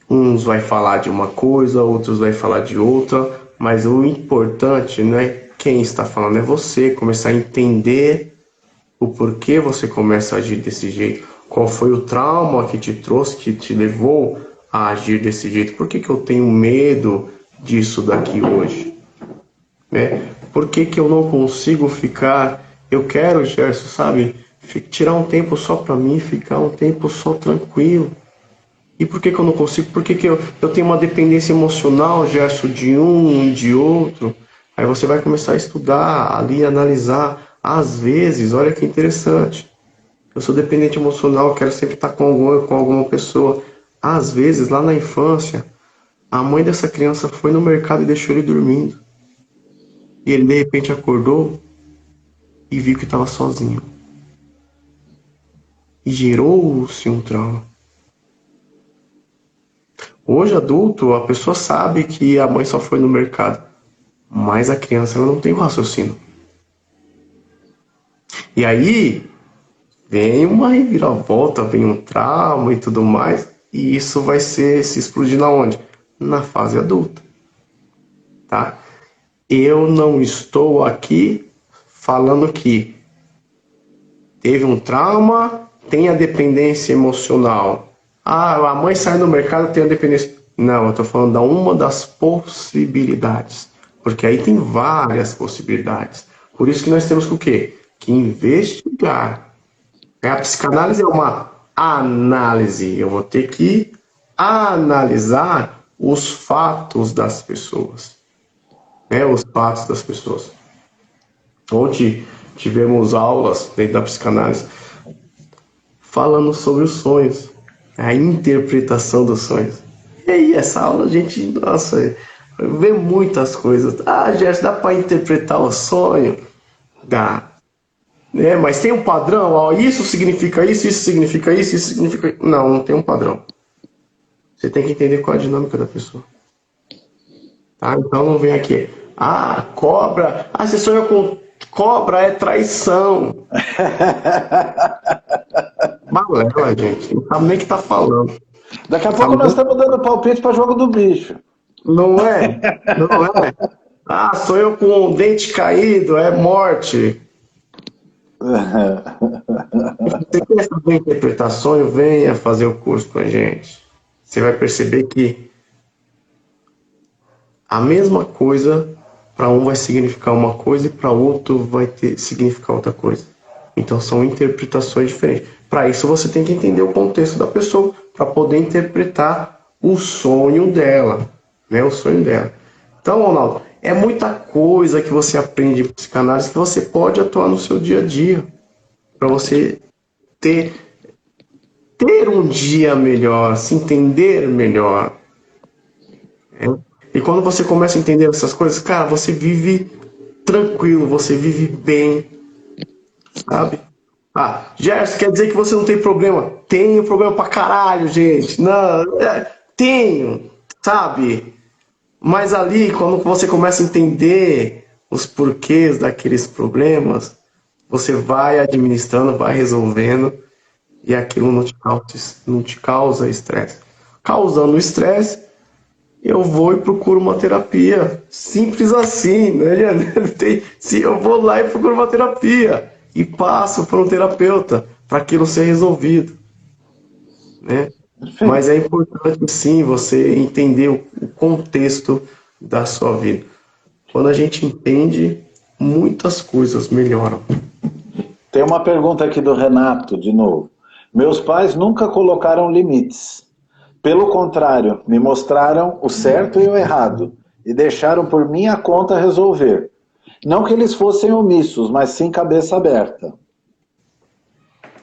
Uns vai falar de uma coisa, outros vai falar de outra, mas o importante não é quem está falando, é você começar a entender o porquê você começa a agir desse jeito. Qual foi o trauma que te trouxe, que te levou a agir desse jeito? Por que que eu tenho medo disso daqui hoje? Né? Por que que eu não consigo ficar... Eu quero, Gerson, sabe, tirar um tempo só para mim, ficar um tempo só tranquilo. E por que que eu não consigo? Por que que eu tenho uma dependência emocional, Gerson, de um e de outro? Aí você vai começar a estudar, ali, analisar. Às vezes, olha que interessante. Eu sou dependente emocional, quero sempre estar com alguma pessoa. Às vezes, lá na infância, a mãe dessa criança foi no mercado e deixou ele dormindo. E ele, de repente, acordou e viu que estava sozinho. E gerou-se um trauma. Hoje, adulto, a pessoa sabe que a mãe só foi no mercado. Mas a criança ela não tem o raciocínio. E aí, vem uma reviravolta, vem um trauma e tudo mais. E isso vai se explodir na onde? Na fase adulta. Tá? Eu não estou aqui falando que teve um trauma, tem a dependência emocional. Ah, a mãe sai no mercado, tem a dependência. Não, eu estou falando da uma das possibilidades. Porque aí tem várias possibilidades. Por isso que nós temos que o quê? Que investigar. A psicanálise é uma análise. Eu vou ter que analisar os fatos das pessoas. Os fatos das pessoas. Ontem tivemos aulas dentro da psicanálise falando sobre os sonhos, a interpretação dos sonhos. E aí, essa aula, a gente, nossa, vê muitas coisas. Ah, Gerson, dá para interpretar o sonho? Dá. Né? Mas tem um padrão, ó, isso significa isso significa isso significa... Não, não tem um padrão. Você tem que entender qual é a dinâmica da pessoa. Tá? Então não vem aqui. Ah, cobra. Ah, você sonha com cobra, é traição. Balela, gente. Não sabe nem o que tá falando. Daqui a pouco nós estamos dando palpite para jogo do bicho. Não é? Não é? Ah, sonho com um dente caído, é morte. Se você quer saber interpretar sonho, venha fazer o curso com a gente. Você vai perceber que a mesma coisa, para um vai significar uma coisa e para outro vai significar outra coisa. Então são interpretações diferentes. Para isso você tem que entender o contexto da pessoa para poder interpretar o sonho dela, né? O sonho dela. Então, Ronaldo, é muita coisa que você aprende em psicanálise que você pode atuar no seu dia a dia para você ter um dia melhor, se entender melhor. Né? E quando você começa a entender essas coisas, cara, você vive tranquilo, você vive bem, sabe? Ah, Gerson, quer dizer que você não tem problema? Tenho problema pra caralho, gente. Não, tenho, sabe? Mas ali, quando você começa a entender os porquês daqueles problemas, você vai administrando, vai resolvendo e aquilo não te causa estresse. Causando estresse, eu vou e procuro uma terapia. Simples assim, né? Se eu vou lá e procuro uma terapia e passo por um terapeuta para aquilo ser resolvido, né? Mas é importante sim você entender o contexto da sua vida. Quando a gente entende, muitas coisas melhoram. Tem uma pergunta aqui do Renato, de novo. Meus pais nunca colocaram limites. Pelo contrário, me mostraram o certo e o errado e deixaram por minha conta resolver. Não que eles fossem omissos, mas sim cabeça aberta.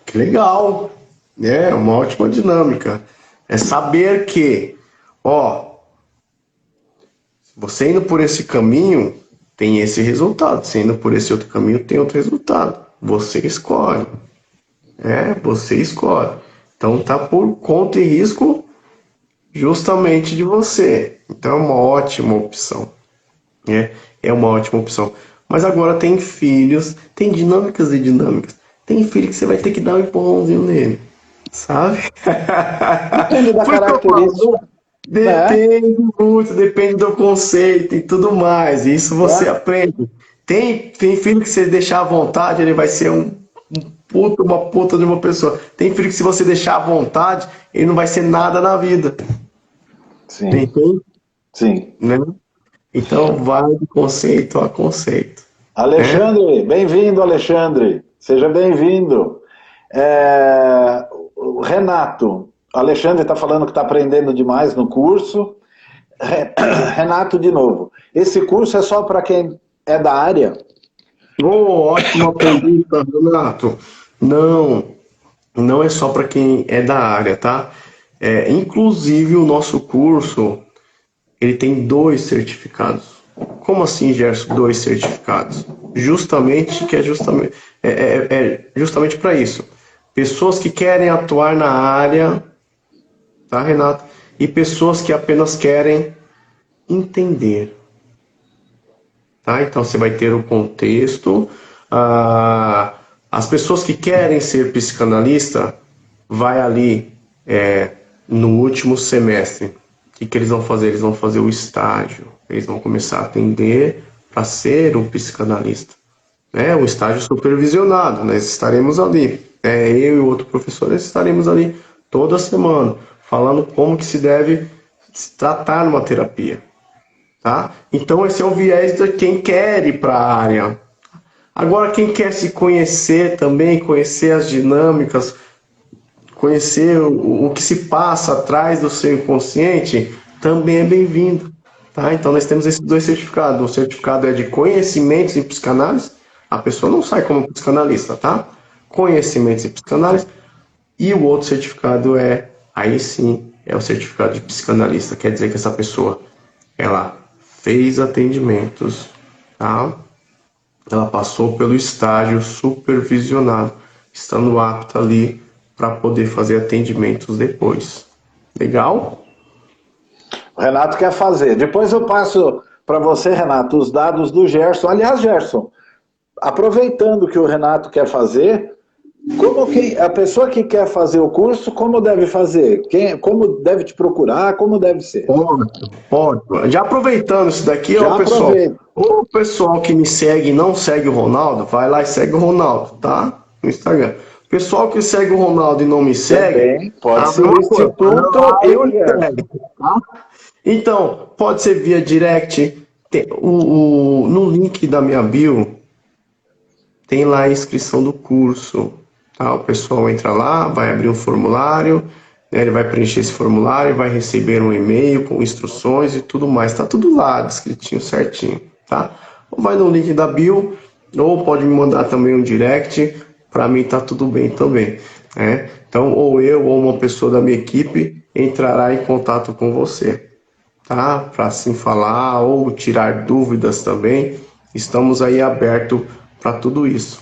Que legal, né? Uma ótima dinâmica. É saber que, ó, você indo por esse caminho tem esse resultado, você indo por esse outro caminho tem outro resultado. Você escolhe. Você escolhe. Então tá por conta e risco justamente de você. Então é uma ótima opção. É uma ótima opção. Mas agora tem filhos, tem dinâmicas e dinâmicas. Tem filho que você vai ter que dar um empurrãozinho nele. Sabe? Depende da característica. Depende muito, depende do conceito e tudo mais. Isso você aprende. Tem filho que você deixar à vontade, ele vai ser uma puta de uma pessoa. Tem filho que se você deixar à vontade, ele não vai ser nada na vida. Sim. Entende? Sim. Né? Então vai de conceito a conceito. Alexandre, bem-vindo, Alexandre. Seja bem-vindo. O Renato, Alexandre está falando que está aprendendo demais no curso. Renato, de novo, esse curso é só para quem é da área? Ótima pergunta, Renato. Não é só para quem é da área, tá? Inclusive o nosso curso, ele tem 2 certificados. Como assim, Gerson, 2 certificados? Justamente para isso. Pessoas que querem atuar na área, tá, Renato? E pessoas que apenas querem entender. Tá? Então você vai ter o contexto. As pessoas que querem ser psicanalista, vai ali no último semestre. O que eles vão fazer? Eles vão fazer o estágio. Eles vão começar a atender para ser um psicanalista. O estágio supervisionado. Nós estaremos ali. Eu e o outro professor estaremos ali toda semana, falando como que se deve se tratar numa terapia. Tá? Então esse é o viés de quem quer ir para a área. Agora quem quer se conhecer também, conhecer as dinâmicas, conhecer o que se passa atrás do seu inconsciente, também é bem-vindo. Tá? Então nós temos esses 2 certificados. O certificado é de conhecimentos em psicanálise. A pessoa não sai como psicanalista, tá? Conhecimentos em psicanálise. E o outro certificado aí sim, é o certificado de psicanalista. Quer dizer que essa pessoa, ela fez atendimentos, tá? Ela passou pelo estágio supervisionado, estando apta ali para poder fazer atendimentos depois. Legal? O Renato quer fazer. Depois eu passo para você, Renato, os dados do Gerson. Aliás, Gerson, aproveitando que o Renato quer fazer, como que a pessoa que quer fazer o curso, como deve fazer? Como deve te procurar? Como deve ser? Pode. Já aproveitando isso daqui, Já ó, pessoal. aproveita. O pessoal que me segue e não segue o Ronaldo, vai lá e segue o Ronaldo, tá? No Instagram. O pessoal que segue o Ronaldo e não me segue, Também pode ser a o mesma coisa. Instituto e o Gerson. Segue, tá? Então, pode ser via direct. No link da minha bio, tem lá a inscrição do curso. Tá? O pessoal entra lá, vai abrir um formulário, né? Ele vai preencher esse formulário, vai receber um e-mail com instruções e tudo mais. Tá tudo lá, descritinho, certinho. Tá? Ou vai no link da bio, ou pode me mandar também um direct. Para mim tá tudo bem também. Né? Então, ou eu ou uma pessoa da minha equipe entrará em contato com você. Tá? Para assim falar ou tirar dúvidas também. Estamos aí abertos para tudo isso.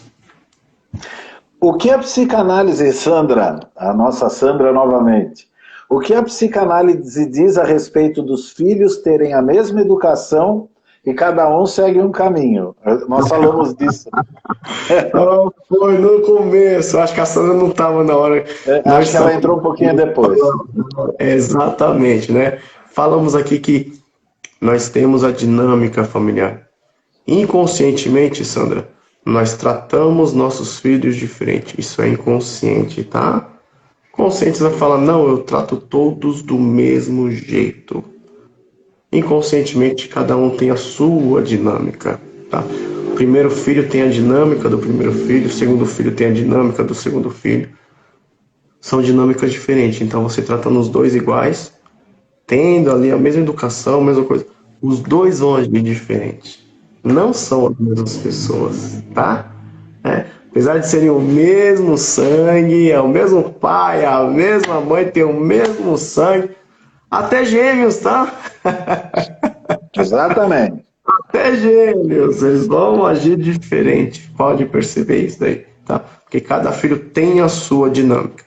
O que a psicanálise, Sandra, a nossa Sandra novamente, o que a psicanálise diz a respeito dos filhos terem a mesma educação e cada um segue um caminho? Nós falamos disso. Foi no começo, acho que a Sandra não estava na hora. Acho que ela entrou um pouquinho depois. Exatamente, né? Falamos aqui que nós temos a dinâmica familiar. Inconscientemente, Sandra, nós tratamos nossos filhos diferente. Isso é inconsciente, tá? Consciente você vai falar, não, eu trato todos do mesmo jeito. Inconscientemente, cada um tem a sua dinâmica, tá? O primeiro filho tem a dinâmica do primeiro filho, o segundo filho tem a dinâmica do segundo filho. São dinâmicas diferentes, então você trata nos dois iguais, tendo ali a mesma educação, a mesma coisa. Os dois vão agir diferente. Não são as mesmas pessoas, tá? Apesar de serem o mesmo sangue, é o mesmo pai, a mesma mãe, tem o mesmo sangue, até gêmeos, tá? Exatamente. Até gêmeos, eles vão agir diferente. Pode perceber isso daí, tá? Porque cada filho tem a sua dinâmica.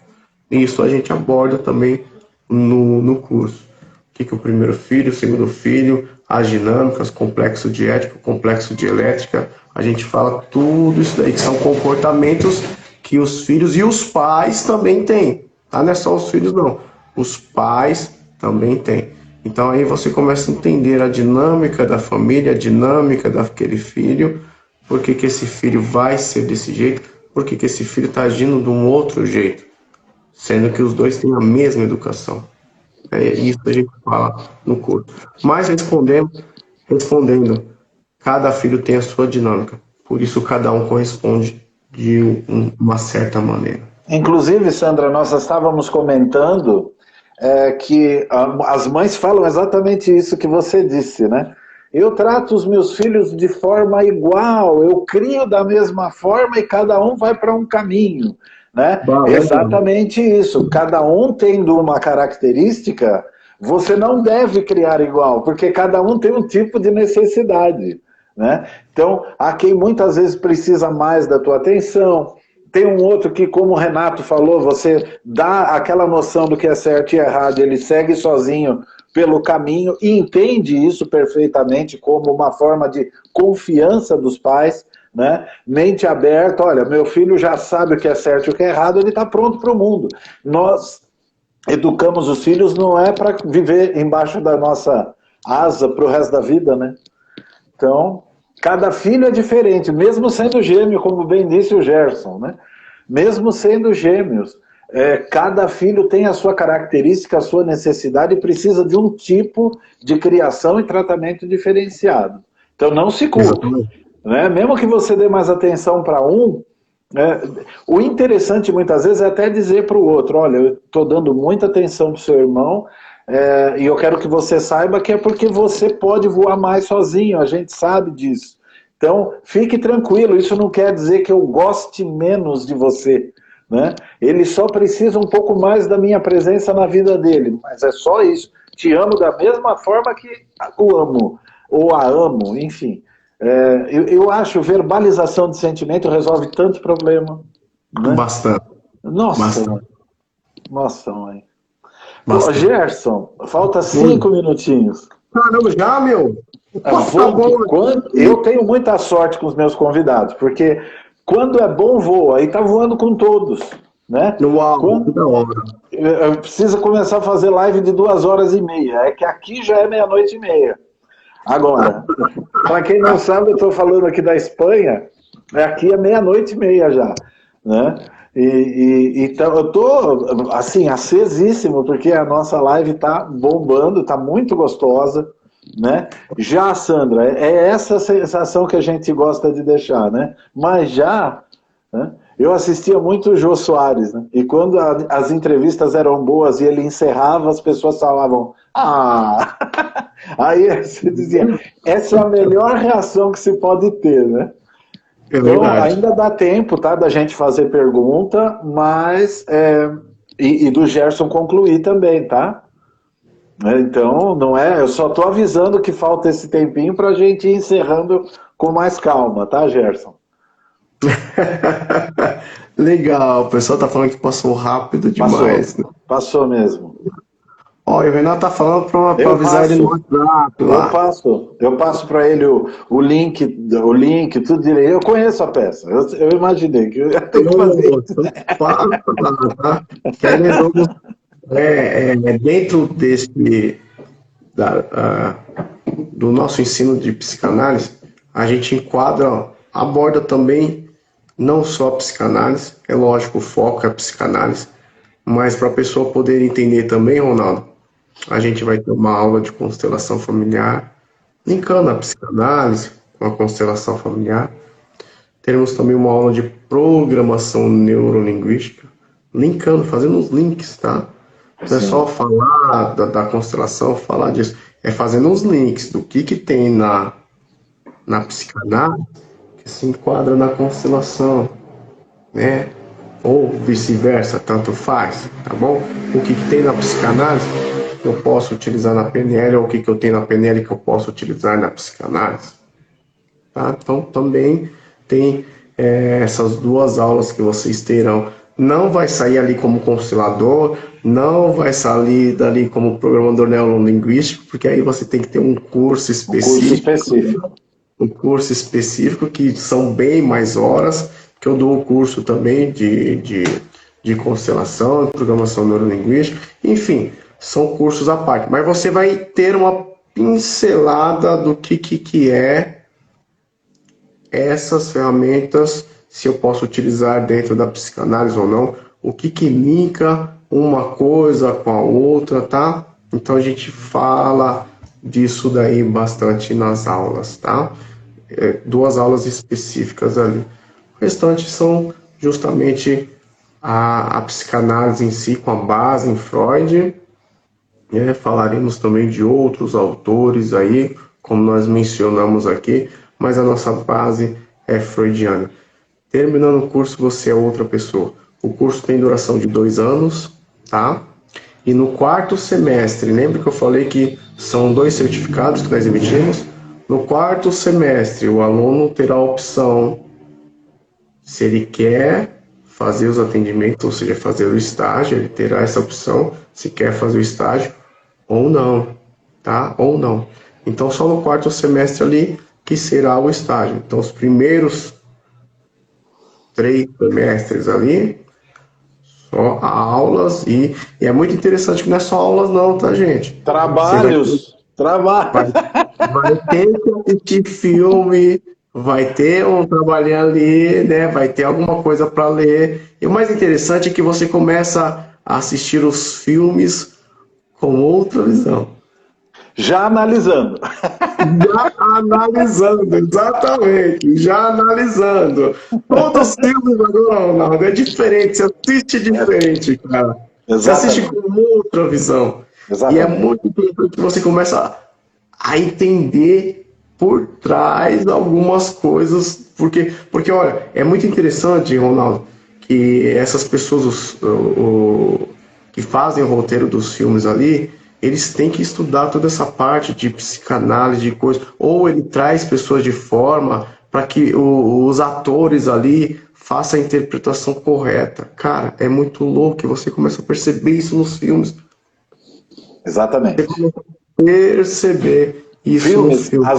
E isso a gente aborda também no curso. O que o primeiro filho, o segundo filho, as dinâmicas, complexo de ética, complexo de elétrica. A gente fala tudo isso daí, que são comportamentos que os filhos e os pais também têm. Tá? Não é só os filhos, não. Os pais também têm. Então aí você começa a entender a dinâmica da família, a dinâmica daquele filho, por que esse filho vai ser desse jeito, por que esse filho está agindo de um outro jeito, sendo que os dois têm a mesma educação. É isso que a gente fala no curso. Mas respondendo, cada filho tem a sua dinâmica, por isso cada um corresponde de uma certa maneira. Inclusive, Sandra, nós estávamos comentando que as mães falam exatamente isso que você disse, né? Eu trato os meus filhos de forma igual, eu crio da mesma forma e cada um vai para um caminho, né? Exatamente isso. Cada um tendo uma característica, você não deve criar igual, porque cada um tem um tipo de necessidade, né? Então, há quem muitas vezes precisa mais da tua atenção. Tem um outro que, como o Renato falou, você dá aquela noção do que é certo e errado, ele segue sozinho pelo caminho e entende isso perfeitamente como uma forma de confiança dos pais, né? Mente aberta, olha, meu filho já sabe o que é certo e o que é errado, ele está pronto para o mundo. Nós educamos os filhos não é para viver embaixo da nossa asa para o resto da vida, né? Então, cada filho é diferente, mesmo sendo gêmeo, como bem disse o Gerson, né? Mesmo sendo gêmeos, cada filho tem a sua característica, a sua necessidade e precisa de um tipo de criação e tratamento diferenciado. Então não se culpe, né? Mesmo que você dê mais atenção para um, o interessante muitas vezes é até dizer para o outro, olha, eu estou dando muita atenção para o seu irmão, e eu quero que você saiba que é porque você pode voar mais sozinho, a gente sabe disso. Então, fique tranquilo, isso não quer dizer que eu goste menos de você, né? Ele só precisa um pouco mais da minha presença na vida dele, mas é só isso. Te amo da mesma forma que o amo. ou a amo, enfim. Eu acho verbalização de sentimento resolve tanto problema, né? Bastante, Nossa, mãe. bastante, Nossa, mãe. Ô, bastante. Gerson, falta Oi. 5 minutinhos. Caramba, já, meu? O papo tá Vou, bom eu aqui. tenho muita sorte com os meus convidados, porque quando é bom, voa, e tá voando com todos, né? Uau, que Quando, da hora. precisa começar a fazer live de 2 horas e meia, é que aqui já é meia-noite e meia. Agora, para quem não sabe, eu estou falando aqui da Espanha, aqui é meia-noite e meia já, né? Então eu estou assim acesíssimo porque a nossa live está bombando, está muito gostosa, né? Já, Sandra, é essa sensação que a gente gosta de deixar, né? Mas já, né? Eu assistia muito o Jô Soares, né? E quando as entrevistas eram boas e ele encerrava, as pessoas falavam, ah! Aí você dizia, essa é a melhor reação que se pode ter, né? É Então, verdade. ainda dá tempo, tá, da gente fazer pergunta, mas e do Gerson concluir também, tá? Então, não é, eu só tô avisando que falta esse tempinho para a gente ir encerrando com mais calma, tá, Gerson? Legal, o pessoal tá falando que passou rápido demais, né? Passou, passou mesmo. Ó, e o Renato tá falando pra Eu avisar ele no passo, WhatsApp lá. eu passo para ele o link, tudo direito. Eu conheço a peça, eu imaginei que eu ia ter que fazer Ô, isso. então passa lá, tá? Que aí nós vamos, dentro da, do nosso ensino de psicanálise, a gente enquadra, aborda também não só a psicanálise, é lógico, o foco é a psicanálise, mas para a pessoa poder entender também, Ronaldo, a gente vai ter uma aula de constelação familiar, linkando a psicanálise com a constelação familiar. Teremos também uma aula de programação neurolinguística, linkando, fazendo os links, tá? Não é só Sim, falar da constelação, falar disso, é fazendo os links do que tem na psicanálise que se enquadra na constelação, né? Ou vice-versa, tanto faz, tá bom? O que tem na psicanálise que eu posso utilizar na PNL, ou o que eu tenho na PNL que eu posso utilizar na psicanálise, tá? Então também tem essas duas aulas que vocês terão. Não vai sair ali como constelador, não vai sair dali como programador neurolinguístico, porque aí você tem que ter um curso específico, específico. um curso específico, que são bem mais horas, que eu dou o curso também de constelação, de programação neurolinguística, enfim, são cursos à parte. Mas você vai ter uma pincelada do que é essas ferramentas, se eu posso utilizar dentro da psicanálise ou não, o que linka uma coisa com a outra, tá? Então a gente fala disso daí bastante nas aulas, tá? Duas aulas específicas ali. O restante são justamente a psicanálise em si, com a base em Freud, né? Falaremos também de outros autores aí, como nós mencionamos aqui, mas a nossa base é freudiana. Terminando o curso, você é outra pessoa. O curso tem duração de 2 anos, tá? E no quarto semestre, lembra que eu falei que são 2 certificados que nós emitimos? No quarto semestre, o aluno terá a opção se ele quer fazer os atendimentos, ou seja, fazer o estágio, ele terá essa opção, se quer fazer o estágio ou não, tá? Ou não. Então, só no quarto semestre ali que será o estágio. Então, os primeiros 3 semestres ali, só aulas, e é muito interessante que não é só aulas não, tá, gente? Você Trabalhos, vai, trabalho. vai ter que assistir filme, vai ter um trabalhinho ali, né? Vai ter alguma coisa para ler. E o mais interessante é que você começa a assistir os filmes com outra visão. Já analisando. Já analisando, exatamente, já analisando. Todos os filmes agora, Ronaldo, é diferente, você assiste diferente, cara. Você assiste Exatamente, com outra visão. E é exatamente. muito importante que você começa a entender por trás algumas coisas, porque olha, é muito interessante, Ronaldo, que essas pessoas que fazem o roteiro dos filmes ali, eles têm que estudar toda essa parte de psicanálise, de coisa, ou ele traz pessoas de forma para que os atores ali façam a interpretação correta. Cara, é muito louco, e você começa a perceber isso nos filmes. Você Exatamente. começa a perceber isso nos Filmes, filmes.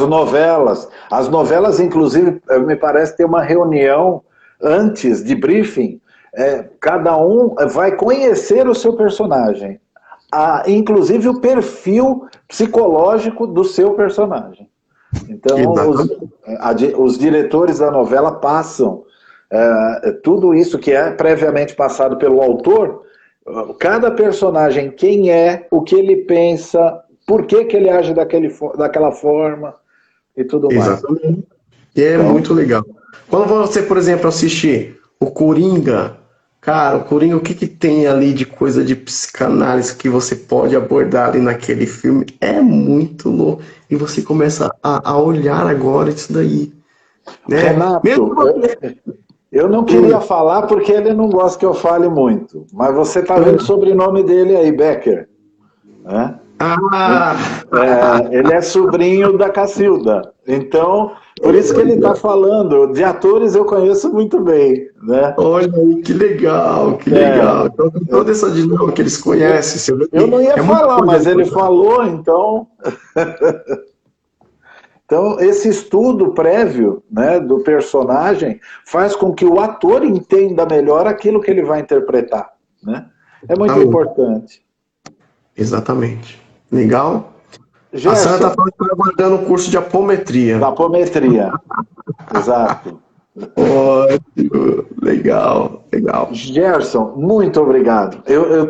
as novelas, inclusive, me parece ter uma reunião antes de briefing, cada um vai conhecer o seu personagem, inclusive o perfil psicológico do seu personagem. Então, os diretores da novela passam tudo isso que é previamente passado pelo autor, cada personagem, quem é, o que ele pensa, por que ele age daquela forma e tudo mais. Exatamente. E é muito legal. Quando você, por exemplo, assistir o Coringa, cara, o Coringa, o que que tem ali de coisa de psicanálise que você pode abordar ali naquele filme? É muito louco. E você começa a olhar agora isso daí. Né? Renato, eu não queria falar porque ele não gosta que eu fale muito, mas você está vendo o sobrenome dele aí, Becker. Né? Ele é sobrinho da Cacilda. Então, por isso que ele está falando. De atores eu conheço muito bem. Né? Olha aí, que legal, que legal. Então, toda essa dinâmica que eles conhecem. Eu não ia falar, mas ele falou, então. Então, esse estudo prévio, né, do personagem faz com que o ator entenda melhor aquilo que ele vai interpretar. Né? É muito importante. Exatamente. Legal? Gerson, a Sandra está falando que está aguardando o curso de apometria. Da apometria. Exato. Ótimo. Legal, legal. Gerson, muito obrigado.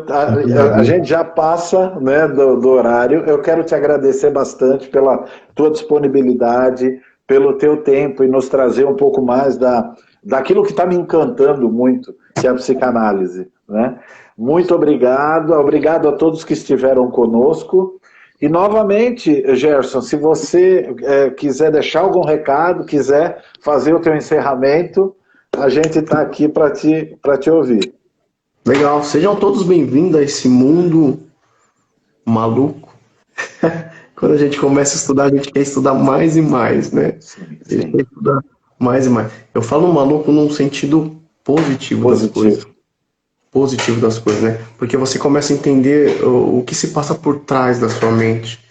A gente já passa, né, do horário. Eu quero te agradecer bastante pela tua disponibilidade, pelo teu tempo e nos trazer um pouco mais daquilo que está me encantando muito, que é a psicanálise. Né? Muito obrigado. Obrigado a todos que estiveram conosco. E, novamente, Gerson, se você quiser deixar algum recado, quiser fazer o teu encerramento, a gente está aqui para te ouvir. Legal. Sejam todos bem-vindos a esse mundo maluco. Quando a gente começa a estudar, a gente quer estudar mais e mais, né? Sim. A gente quer estudar mais e mais. Eu falo maluco num sentido positivo das coisas. Positivo das coisas, né? Porque você começa a entender o que se passa por trás da sua mente.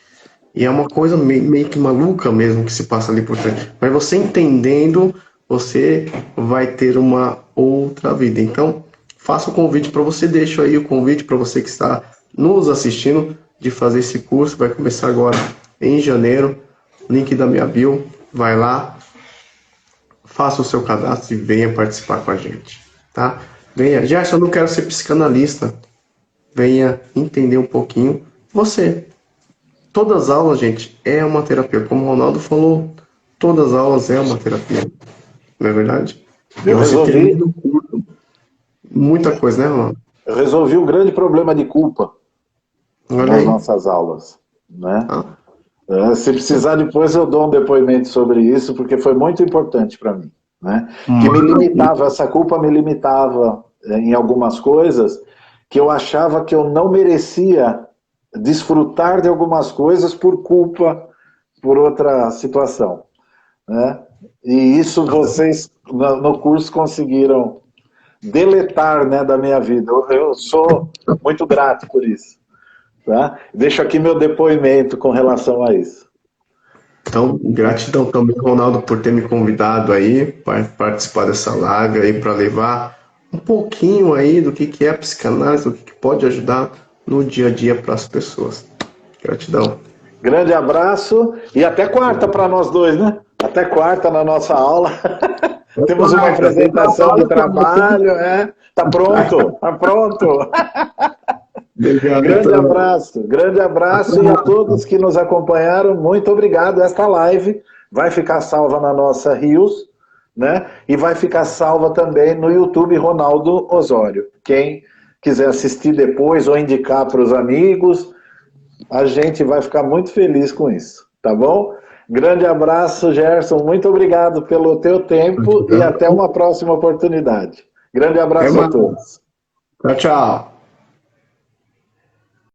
E é uma coisa meio que maluca mesmo que se passa ali por trás. Mas você entendendo, você vai ter uma outra vida. Então, faça o convite para você, deixo aí o convite para você que está nos assistindo de fazer esse curso. Vai começar agora em janeiro. Link da minha bio. Vai lá, faça o seu cadastro e venha participar com a gente, tá? Venha, Gerson, eu não quero ser psicanalista. Venha entender um pouquinho você. Todas as aulas, gente, é uma terapia. Como o Ronaldo falou, todas as aulas é uma terapia. Não é verdade? Eu resolvi muita coisa, né, Ronaldo? Eu resolvi um grande problema de culpa nas nossas aulas. Né? Se precisar depois eu dou um depoimento sobre isso, porque foi muito importante para mim. Né? Que me limitava, essa culpa me limitava em algumas coisas que eu achava que eu não merecia desfrutar de algumas coisas por culpa por outra situação. Né? E isso vocês no curso conseguiram deletar, né, da minha vida. Eu sou muito grato por isso. Tá? Deixo aqui meu depoimento com relação a isso. Então, gratidão também, Ronaldo, por ter me convidado aí para participar dessa live aí, para levar um pouquinho aí do que é a psicanálise, do que pode ajudar no dia a dia para as pessoas. Gratidão. Grande abraço e até quarta para nós dois, né? Até quarta na nossa aula. Temos uma apresentação de trabalho, Tá pronto, tá pronto. Grande abraço e a todos que nos acompanharam, muito obrigado. Esta live vai ficar salva na nossa Rios, né? E vai ficar salva também no YouTube Ronaldo Osório. Quem quiser assistir depois ou indicar para os amigos, a gente vai ficar muito feliz com isso, tá bom? Grande abraço, Gerson, muito obrigado pelo teu tempo e até uma próxima oportunidade. Grande abraço a todos. Tchau, tchau.